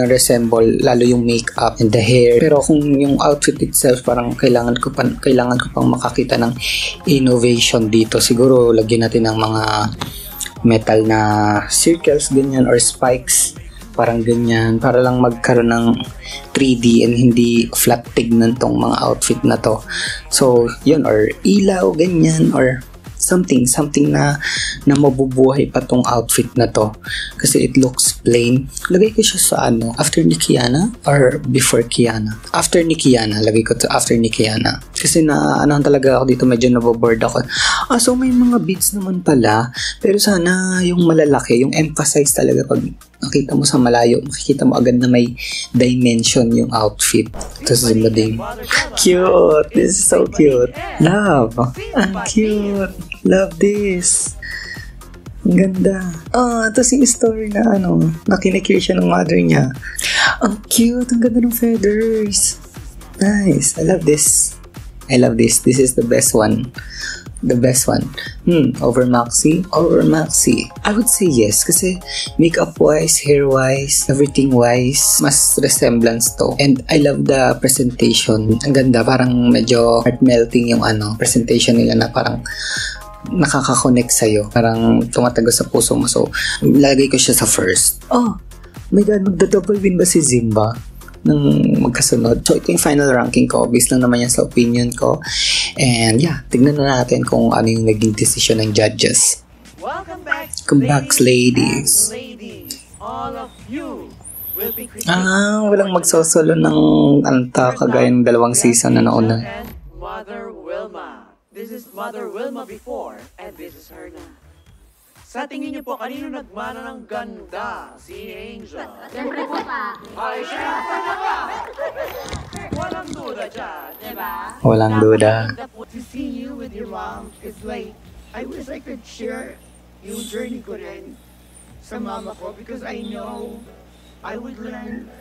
lalo yung makeup and the hair. Pero kung yung outfit itself, parang kailangan ko pang makakita ng innovation dito. Siguro lagyan natin ng mga metal na circles, ganyan, or spikes. Parang ganyan, para lang magkaroon ng 3D and hindi flat tignan tong mga outfit na to. So, yun, or ilaw, ganyan, or something na mabubuhay pa tong outfit na to. Kasi it looks plain. Lagay ko siya sa after ni Kiana or before Kiana? After ni Kiana, lagay ko to after ni Kiana. Kasi talaga ako dito, medyo naboboard ako. So may mga beads naman pala, pero sana yung malalaki, yung emphasize talaga pag nakita mo sa malayo, makikita mo agad na may dimension yung outfit. Tapos Zimbading. Cute! This is so cute. Love! Ang cute! Love this! Ang ganda. Tapos yung story na na kinikir siya ng mother niya. Ang cute! Ang ganda ng feathers! Nice! I love this. This is the best one. Over Maxi? Over Maxi. I would say yes, kasi makeup-wise, hair-wise, everything-wise, mas resemblance to. And I love the presentation. Ang ganda, parang medyo heart-melting yung presentation nila na parang nakaka-connect sa'yo. Parang tumatago sa puso mo. So, lagay ko siya sa first. Oh my God, magda-double win ba si Zimba ng magkasunod? So, ito yung final ranking ko. Based lang naman yan sa opinion ko. And yeah, tignan na natin kung ano yung naging decision ng judges. Welcome back, ladies. All of you will be walang magsosolo ng kagaya ng dalawang season na nauna. Mother Wilma. This is Mother Wilma before, and this is her now. Sa tingin niyo po, kanino nagmana ng ganda? Si Angel. Siyempre po pa. Ay, syempre naman! Walang duda dyan. Diba? Walang duda. To see you with your mom is like, I wish I could share yung journey ko rin sa mama ko because I know I would learn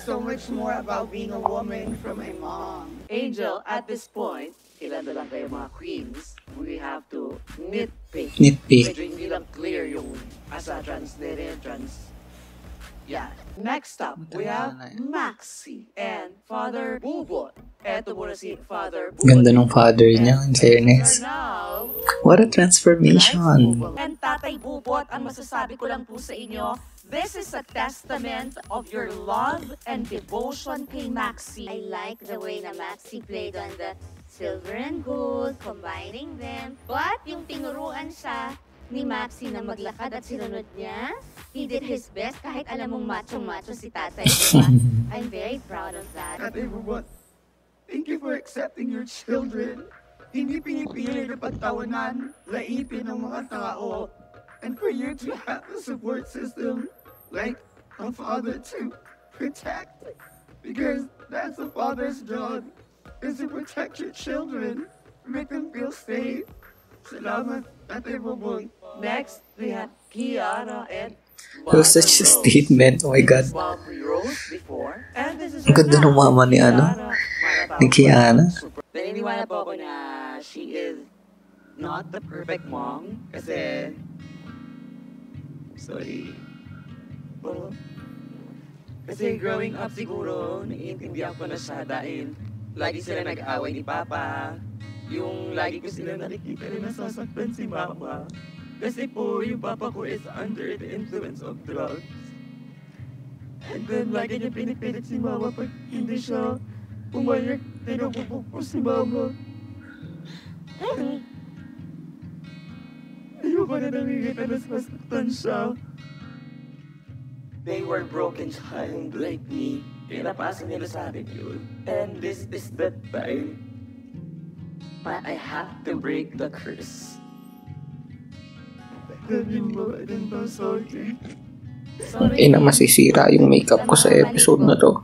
so much more about being a woman from my mom. Angel, at this point, ilan na lang kayo mga queens, we have to nitpick. Nitpick. Medyo hindi lang clear yung as a translated, Yeah. Next up, we have Maxi and Father Bubot. Eto muna si Father Bubot. Ganda ng father niya, in fairness. Now, What a transformation. And Tatay Bubot, ang masasabi ko lang po sa inyo, this is a testament of your love and devotion kay Maxi. I like the way na Maxi played on the silver and gold, combining them. But yung tinuruan siya ni Maxi na maglakad at sinunod niya, he did his best kahit alam mong macho-macho si tatay, diba? I'm very proud of that. Ate Bubot, thank you for accepting your children. Hindi pinipili na pagtawanan, laipin ng mga tao. And for you to have a support system like a father to protect. Because that's a father's job, is to protect your children, make them feel safe. Salamat, Ate Bubot. next, we have Kiana and It was such a statement. Oh my God. Mom Rose before. And this is Ang ganda ng mama ni ni Kiana. Naniniwala po ako na she is not the perfect mom kasi sorry. Kasi growing up siguro, naiintindihan ko na siya dahil lagi sila nag-away ni Papa. Yung lagi ko sila nakikita na nasasaktan si Mama. Kasi po, yung Papa ko is under the influence of drugs. And then, lagi niya pinipilit si Mama pag hindi siya pumayag, tinububog po si Mama. Ayoko na nakikita na nasasaktan siya. They were broken child like me. Pinapasa nila sa akin yun. And this is the time. But I have to break the curse. Ina, masisira yung makeup ko sa episode na to.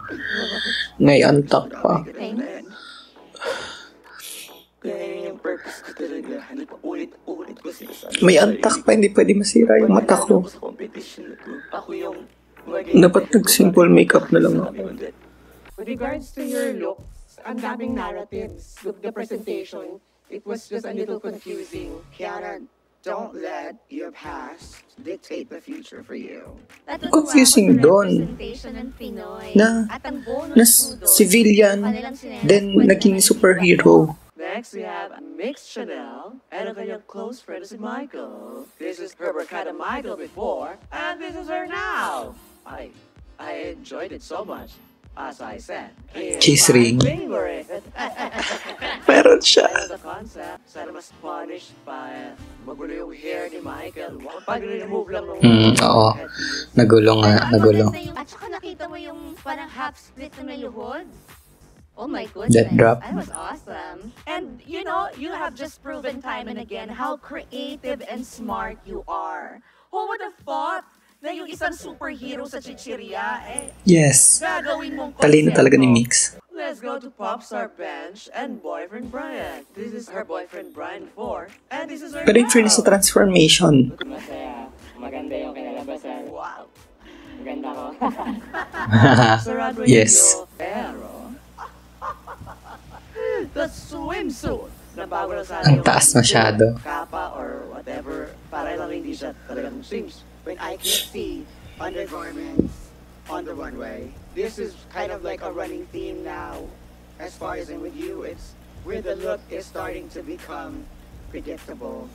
Ngay antak pa. Kaya yun yung purpose ko talaga. Ulit ko sinasabi. May antak pa, hindi pwede masira yung mata ko. Sa competition na to. Ako yung Dapat nag-simple makeup na lang ako. With regards to your looks, ang daming narratives. The presentation, it was just a little confusing. Kiana, don't let your past dictate the future for you. Confusing doon. Na civilian, then naging superhero. Next, we have Mix Chanel and a kanyang close friend si Michael. This is her Barkada Michael before, and this is her now. I enjoyed it so much. As I said, Cheese ring. favorite. Meron siya. The concept, sana mas polished pa. Magulo yung hair ni Michael. Pag remove lang ng Oo. Nagulo nga, nagulo. At saka nakita mo yung parang half split na may luhod. Oh my goodness. That drop. That was awesome. And you know, you have just proven time and again how creative and smart you are. Who would have thought na yung isang superhero sa chichirya, Yes. gagawin mong Talino talaga ni konsepto. Mix. Let's go to Popstar Bench and boyfriend Brian. This is her boyfriend Brian before, and this is her Pero in fairness sa transformation. Masaya. Maganda yung kinalabasan. Wow. Maganda ko. Sarado Yes. yung pero the swimsuit na bago na sana Ang taas masyado. Kappa or whatever, para lang hindi siya talagang swims. When I can see undergarments on the runway, this is kind of like a running theme now. As far as in with you, it's where the look is starting to become predictable.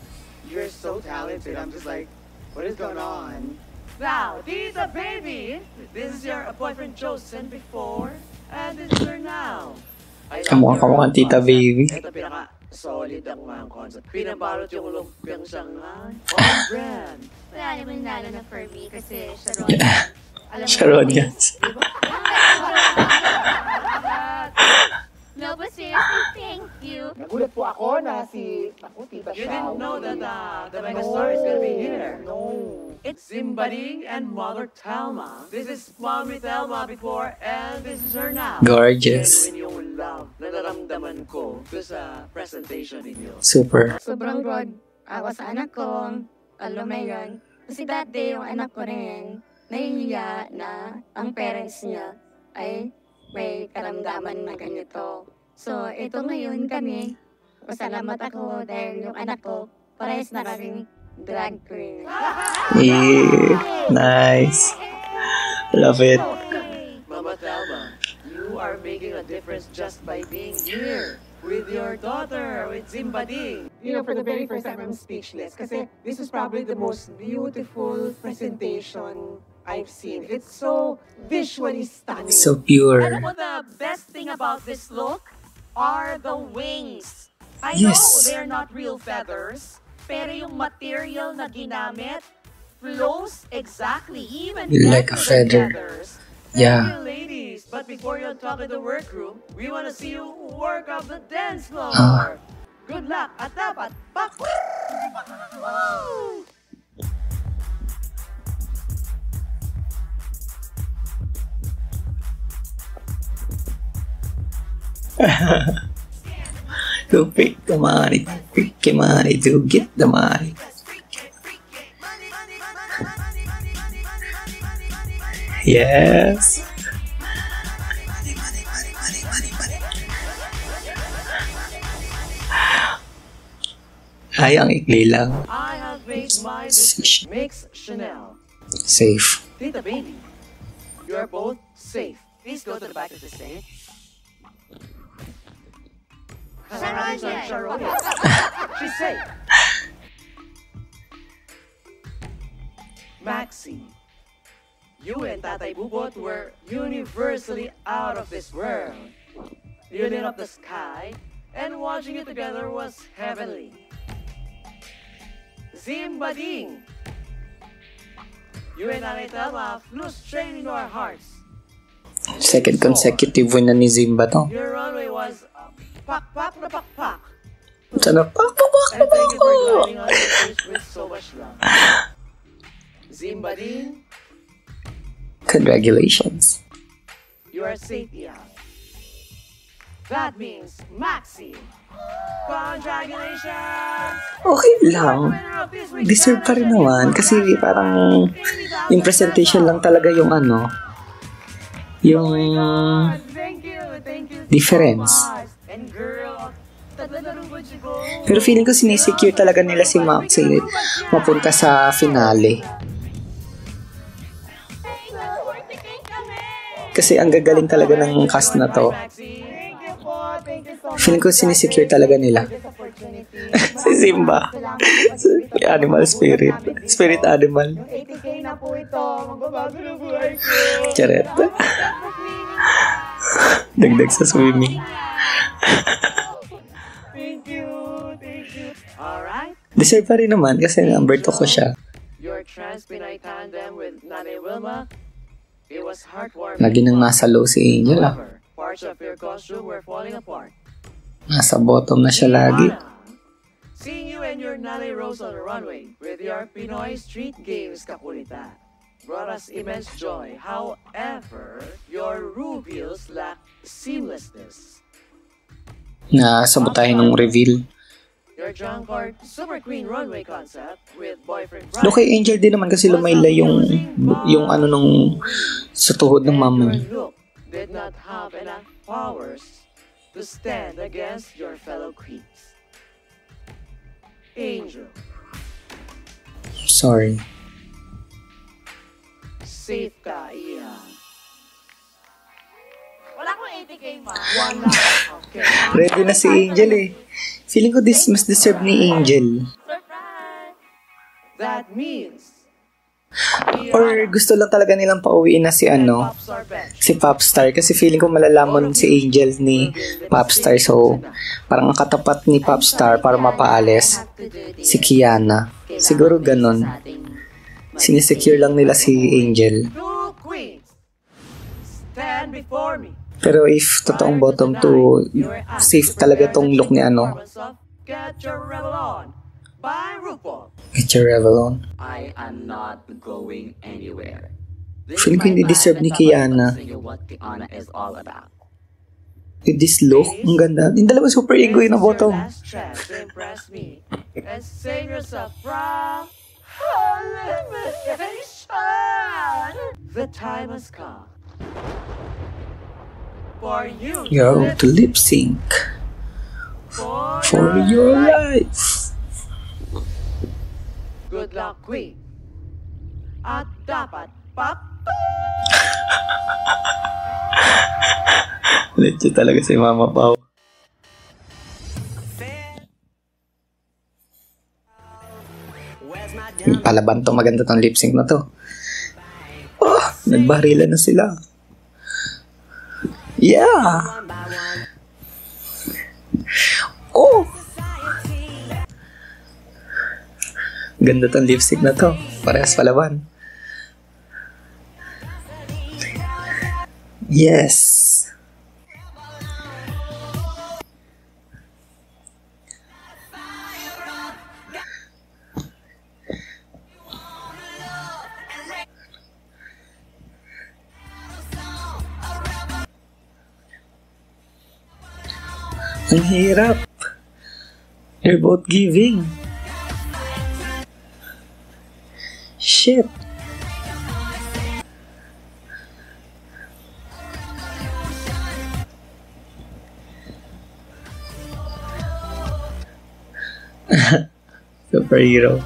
You're so talented. I'm just like, what is going on? Now, Tita Baby, this is your boyfriend Josen before, and this is her now. Kamukha Tita Baby. Ito pinaka-solid ang concept. Pinabalot yung lumpiang Shanghai. On brand. Wala naman nalo na for me kasi Sharon. Alam mo, Sharon, yes. No, but seriously, thank you. Nagulat po ako na si Sakuti ba You siya? didn't know that the megastar is gonna be here. No. It's Zimbading and Mother Telma. This is Mommy Telma before, and this is her now. Gorgeous. Genuine yung love na naramdaman ko sa presentation ninyo. Super. Sobrang proud ako sa anak ko. Alam mo yun. Kasi dati yung anak ko rin, nahihiya na ang parents niya ay may karamdaman na ganito. So, ito ngayon kami, pasalamat ako dahil yung anak ko, parehas na kaming drag queen. Yeah. Nice. Love it. Mama Telma, you are making a difference just by being here with your daughter, with Zimbading. You know, for the very first time, I'm speechless. Kasi this is probably the most beautiful presentation I've seen. It's so visually stunning. So Alam pure. mo, the best thing about this look are the wings. I Yes. know they're not real feathers, pero yung material na ginamit flows exactly, even Like a better than feather. feathers. Yeah. Hey, ladies, but before you talk in the workroom, we want to see you work off the dance floor. Good luck at dapat pak. Woo! To pick the money, pick the money, to get the money. Yes. Ay, ang ikli lang. I have made my decision. Mix Chanel. Safe. Tita Baby, you are both safe. Please go to the back of the stage. Sharon. She's safe. Maxine, you and Tatay Bubot were universally out of this world. You lit up the sky, and watching you together was heavenly. Zimbading, you and Nanay Telma flew straight into our hearts. Second consecutive win na ni Zimba to. Your runway was pak-pak na pak-pak. Sana pa. And thank you for joining us with so much love. Zimbading, Congratulations. you are safe beyond. That means Maxine. Congratulations! Okay lang. Deserve pa rin naman kasi parang yung presentation lang talaga yung ano, yung Thank you difference. so much. And girl, tatlong ko. Pero feeling ko sinisecure talaga nila si Maxine mapunta sa finale. Kasi ang gagaling talaga ng cast na to. Thank you po. Thank you so much. Feeling ko sinisecure talaga nila. This opportunity. Si Simba. Animal spirit. Spirit animal. Yung 80K na po ito. Magbabago na buhay ko. Charet. Dagdag sa swimming. Thank you. Thank you. Alright, Deserve pa rin naman kasi number 2 ko siya. your trans-Pinay tandem with Nanay Wilma, it was heartwarming. Lagi nang nasa low si Angel ah. However, parts of your costume were falling apart. Nasa bottom na siya lagi. Seeing you and your Nanay Rose on the runway with your Pinoy Street Games kakulitan brought us immense joy. However, your reveals lack seamlessness. Nasabotahin ng reveal. Your Drunkard Super Queen runway concept with boyfriend Do kay Angel din naman kasi lumayla yung ano nung sa tuhod ng mama niya. Your look did not have enough powers to stand against your fellow queens. Angel, Sorry. safe ka, Ian. Wala akong 80K, ma. Wala. Okay. Ready na si Angel eh. Feeling ko this mas deserve ni Angel. Surprise! That means Or gusto lang talaga nilang pauwiin na si ano, Popstar Bet. si Popstar. Kasi feeling ko malalaman si Angel ni Popstar. So, parang ang katapat ni Popstar para mapaalis si Kiana. Siguro ganun. Sinisecure lang nila si Angel. Two queens stand before me. Pero if totoong bottom 2, safe talaga tong look ni ano, Get Your Rebel On by RuPaul. Get your revel on. I am not going anywhere. Feeling ko hindi deserve ni Kiana. What Kiana is all about. With this look, ang ganda. Yung dalawang super ego yun na boto. Last chance to impress me and save yourself from elimination. The time has come for you Go to lip sync for your life. Good luck, Queen. At dapat pop. Legit talaga si Mama Pao. Palaban to, maganda tong lip sync na to. Oh, nagbarilan na sila. Yeah. Oh. Ganda tong lip sync na to. Parehas palaban. Yes. Ang hirap. You're both giving. Shit. Superhero.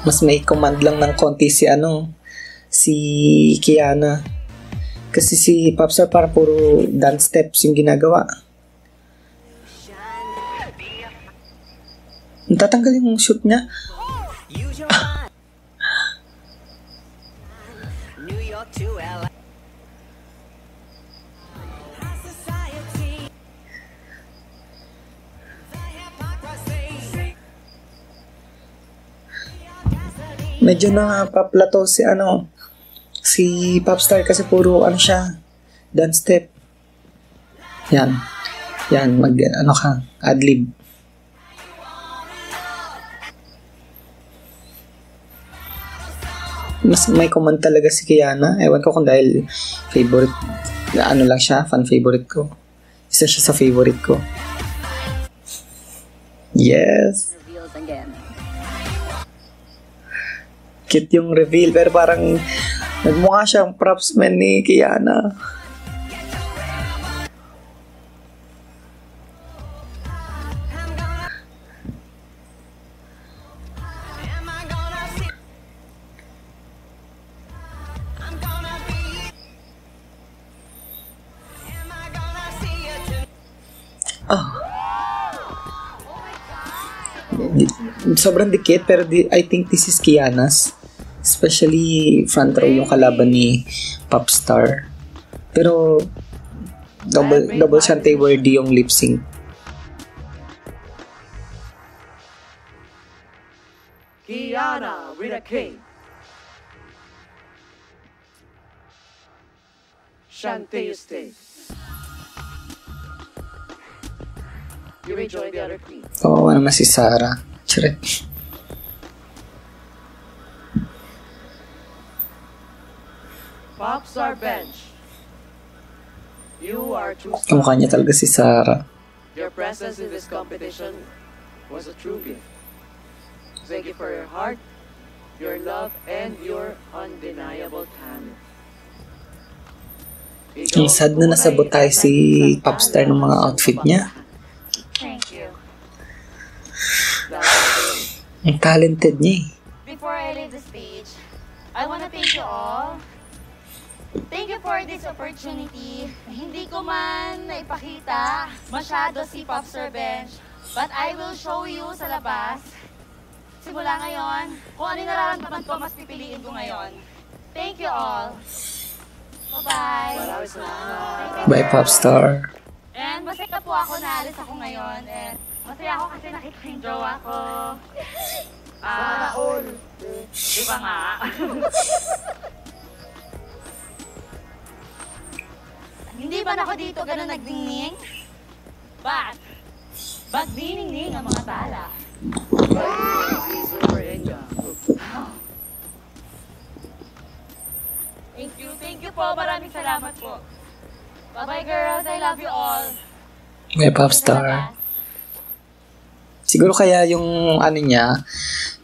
Mas may command lang ng konti si Kiana. Kasi si Popstar para puro dance steps yung ginagawa. Natatanggal yung shoot niya. Medyo napaplato si Popstar kasi puro siya, dance step. Yan, adlib. Mas may command talaga si Kiana. Ewan ko kung dahil favorite, lang siya, fan favorite ko. Isa siya sa favorite ko. Yes. Cute yung reveal, pero parang nagmukha siyang props man ni Kiana. Sobrang dikit, pero I think this is Kiana's. Especially front row yung kalaban ni Popstar. Pero double shante worthy yung lip sync. Kiana with a K. Shante stay. You may join the other queen. Oo, naman si Sarah. Chiret. Popstar bench. You are true star. Kamukha niya talaga si Sarah. Your presence in this competition was a true gift. Thank you for your heart, your love, and your undeniable talent. Ang sad na nasabot tayo si Popstar ng mga outfit niya. Thank you. Ang talented niya eh. Before I leave the stage, I wanna thank you all. Thank you for this opportunity. Hindi ko man naipakita masyado si Popstar Bench, but I will show you sa labas. Simula ngayon, kung ano yung nararamdaman ko, mas pipiliin ko ngayon. Thank you all. Bye-bye. Bye, Popstar. And masaya po ako na alis ako ngayon. And masaya ako kasi nakita yung jowa ko. Di ba nga? Hindi ba ako dito ganun nagdingning? Bagdiningning ang mga tala. Super Enya. Thank you po. Maraming salamat po. Bye-bye girls, I love you all. May popstar. Siguro kaya yung ano niya,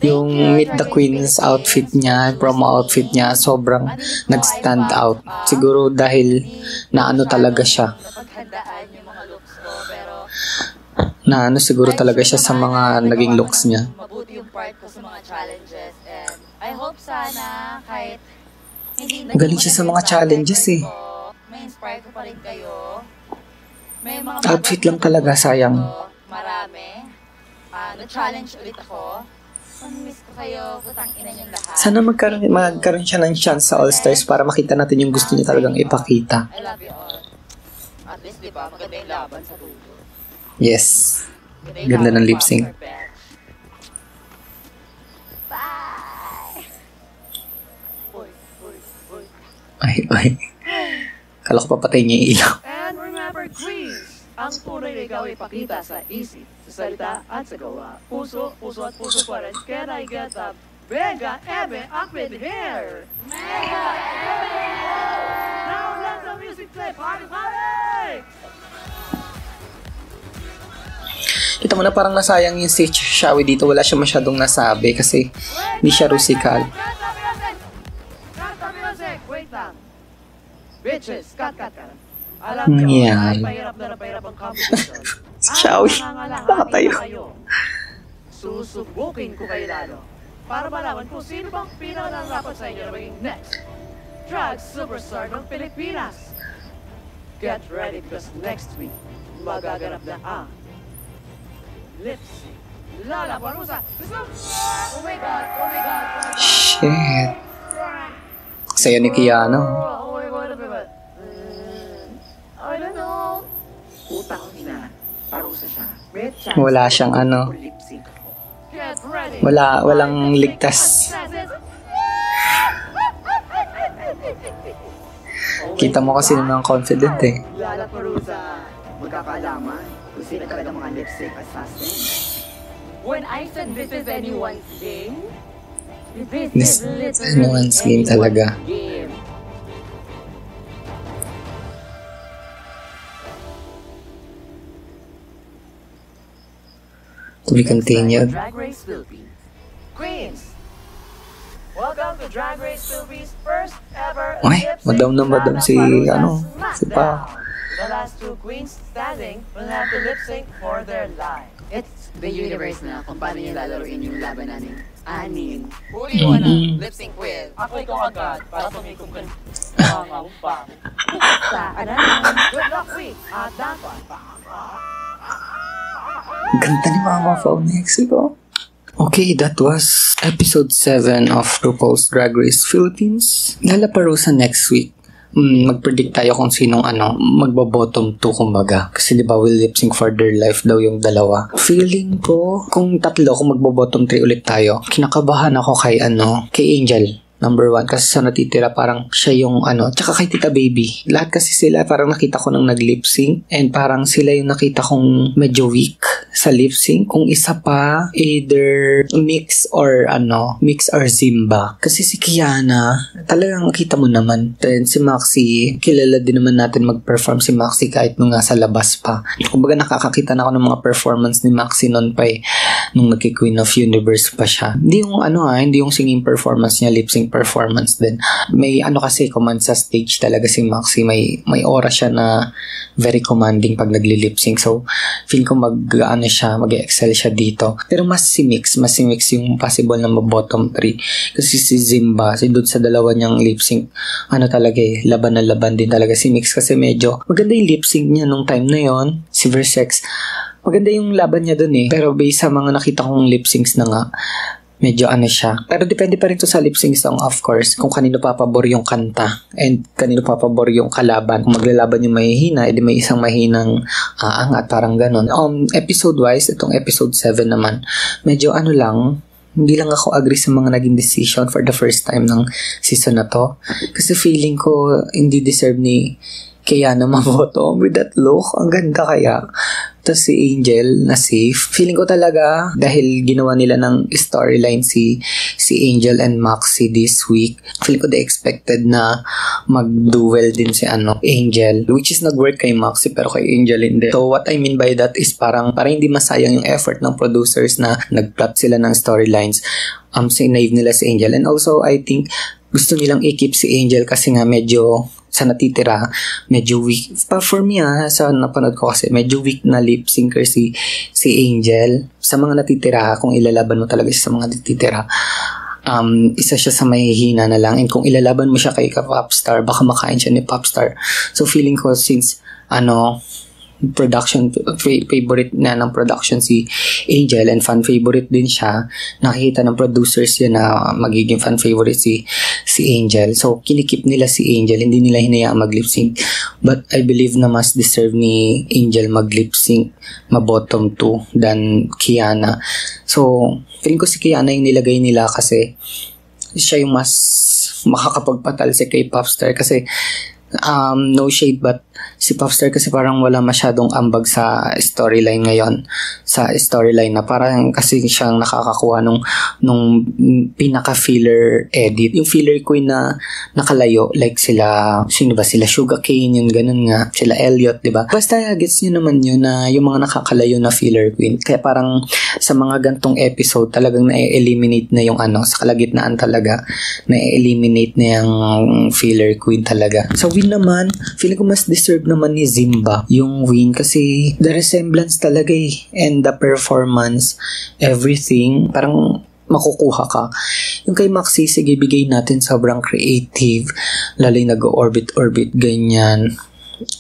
yung Meet the Queens outfit niya, promo outfit niya, sobrang nag-stand out. Siguro dahil naano talaga siya. Napaghandaan yung mga looks ko, pero Naano siguro talaga siya sa mga naging looks niya. mabuti yung part ko sa mga challenges, and I hope sana kahit hindi Magaling siya sa mga challenges eh. may inspire ko pa rin kayo. May mga Outfit lang talaga, sayang. marami. Na-challenge ulit ako. Miss ko kayo, putang ina niyong lahat. Sana magkaroon siya ng chance sa All-Stars para makita natin yung gusto niya talagang ipakita. I love you all. At least, di ba, maganda yung laban sa dulo. Yes. Yung Ganda laban ng lip sync. for bench. Bye! Ay. Kala ko papatay niya yung ilaw. And remember, Queens, ang tunay na ikaw ipakita sa isip, sa salita at sa gawa. Puso at puso pa rin. Can I get the Mega Eme up in here? Mega Eme! Now let the music play. Party, party! Kita mo na parang nasayang yung si Shawi dito. Wala siya masyadong nasabi kasi hindi siya rusikal. Cut the music! Wait lang. Bitches, cut. Alam Mm, niyo, yeah. ay pahirap ang competition. Si Shawi, nakatayo. Susubukin ko kayo lalo para malaman kung sino bang pinakarapat sa inyo na maging next drag superstar ng Pilipinas. Get ready because next week, magaganap na ang lip sync. Lala Parusa! Oh my God! Shit. Saya ni Kiano. Oh my God! I don't know. Puta ko ina, parusa siya. May chance Wala siyang ano. lip sync ako. Get ready! Walang ligtas. Kita mo kasi naman confident eh. Lala Parusa, magkakaalaman kung sino talaga mga lip sync assassin. When I said this is anyone's game, This is anyone's game talaga. game. To be continued. Drag Race Philippines. Queens, welcome to Drag Race Philippines' first ever Ay, lip sync madam na madam si, Lalaparusa si Pa. Smackdown. The last two queens standing will have to lip sync for their life. It's the universe na kung paano niyo lalaroin yung laban namin. Anin. Who do you wanna Mhm. lip sync with? Ako ikaw agad para tumikom ka. Pangamba. Sa Ananan, good luck week at dapat. Ganda ni Mama Phone Mexico. Okay, that was episode 7 of RuPaul's Drag Race Philippines. Lalaparusa next week. Mag-predict tayo kung sinong magbo-bottom 2 kumbaga. Kasi di ba will lip sync for their life daw yung dalawa. Feeling ko, kung tatlo, kung magbo-bottom 3 ulit tayo, kinakabahan ako kay Angel. Number 1, kasi sa natitira parang siya yung tsaka kay Tita Baby. Lahat kasi sila parang nakita ko nang nag-lip sync and parang sila yung nakita kong medyo weak sa lip sync. Kung isa pa, either mix or Zimba. Kasi si Kiana, talagang nakita mo naman. Then si Maxi, kilala din naman natin mag-perform si Maxi kahit nung nasa labas pa. Kumbaga nakakakita na ako ng mga performance ni Maxi noon pa nung nagki-Queen of Universe pa siya. Hindi yung hindi yung singing performance niya, lip sync performance din. May kasi command sa stage talaga si Maxi. May aura siya na very commanding pag nagli-lip sync. So, feel ko mag-excel siya dito. Pero mas si Mix yung possible na ma-bottom 3. Kasi si Zimba, doon sa dalawa niyang lip sync, talaga laban na laban din talaga si Mix kasi medyo maganda yung lip sync niya nung time na yon. Si Versex, maganda yung laban niya doon eh. Pero based sa mga nakita kong lip syncs na nga, medyo siya. Pero depende pa rin to sa lip sync song, of course, kung kanino papabor yung kanta and kanino papabor yung kalaban. Kung maglalaban yung mahihina, edi may isang mahinang aangat, parang ganon. Episode-wise, itong episode 7 naman, medyo lang, hindi lang ako agree sa mga naging decision for the first time ng season na to. Kasi feeling ko, hindi deserve ni Kiana maboto with that look. Ang ganda kaya. Tapos si Angel na safe. Feeling ko talaga dahil ginawa nila ng storyline si Angel and Maxi this week. Feeling ko they expected na mag-duel din si Angel, which is nag-work kay Maxi pero kay Angel hindi. So what I mean by that is parang hindi masayang yung effort ng producers na nag-plot sila ng storylines. Sinave nila si Angel. And also I think gusto nilang i-keep si Angel kasi nga medyo sa natitira, medyo weak. Pa for me sa napanood ko kasi, medyo weak na lip syncer si Angel. Sa mga natitira, kung ilalaban mo talaga siya sa mga natitira, isa siya sa mahihina na lang. And kung ilalaban mo siya kay Popstar, baka makain siya ni Popstar. So feeling ko since production favorite na ng production si Angel and fan favorite din siya, nakikita ng producers yun na magiging fan favorite si Angel, so kinikip nila si Angel, hindi nila hinayaan mag lip sync. But I believe na mas deserve ni Angel mag lip sync, ma-bottom 2 than Kiana. So feeling ko si Kiana yung nilagay nila kasi siya yung mas makakapagpatalsik kay Popstar kasi no shade but si Popstar kasi parang wala masyadong ambag sa storyline ngayon, sa storyline na parang kasi siyang nakakakuha nung pinaka filler edit, yung filler queen na nakalayo, like sila Sugarcane, yung ganun nga, sila Elliot, diba? Basta gets nyo naman yun na yung mga nakakalayo na filler queen, kaya parang sa mga gantong episode talagang na-eliminate na yung sa kalagitnaan talaga na-eliminate na yung filler queen talaga. So win naman, feeling ko mas deserve naman ni Zimba yung win kasi the resemblance talaga and the performance, everything, parang makukuha ka. Yung kay Maxi, sige, bigay natin, sobrang creative, lalo yung nag-orbit ganyan.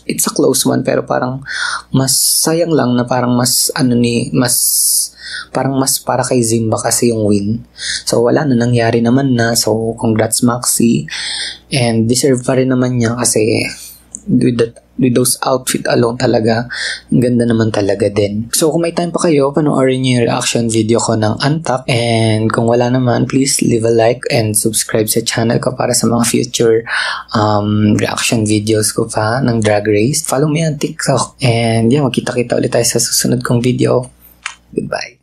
It's a close one pero parang mas sayang lang na parang mas parang mas para kay Zimba kasi yung win. So wala na, nangyari naman na. So congrats Maxi, and deserve pa rin naman niya kasi with those outfit alone talaga, ang ganda naman talaga din. So kung may time pa kayo, panoorin niyo yung reaction video ko ng Antak, and kung wala naman, please leave a like and subscribe sa channel ko para sa mga future reaction videos ko pa ng Drag Race. Follow me on TikTok, and magkita-kita ulit tayo sa susunod kong video. Goodbye.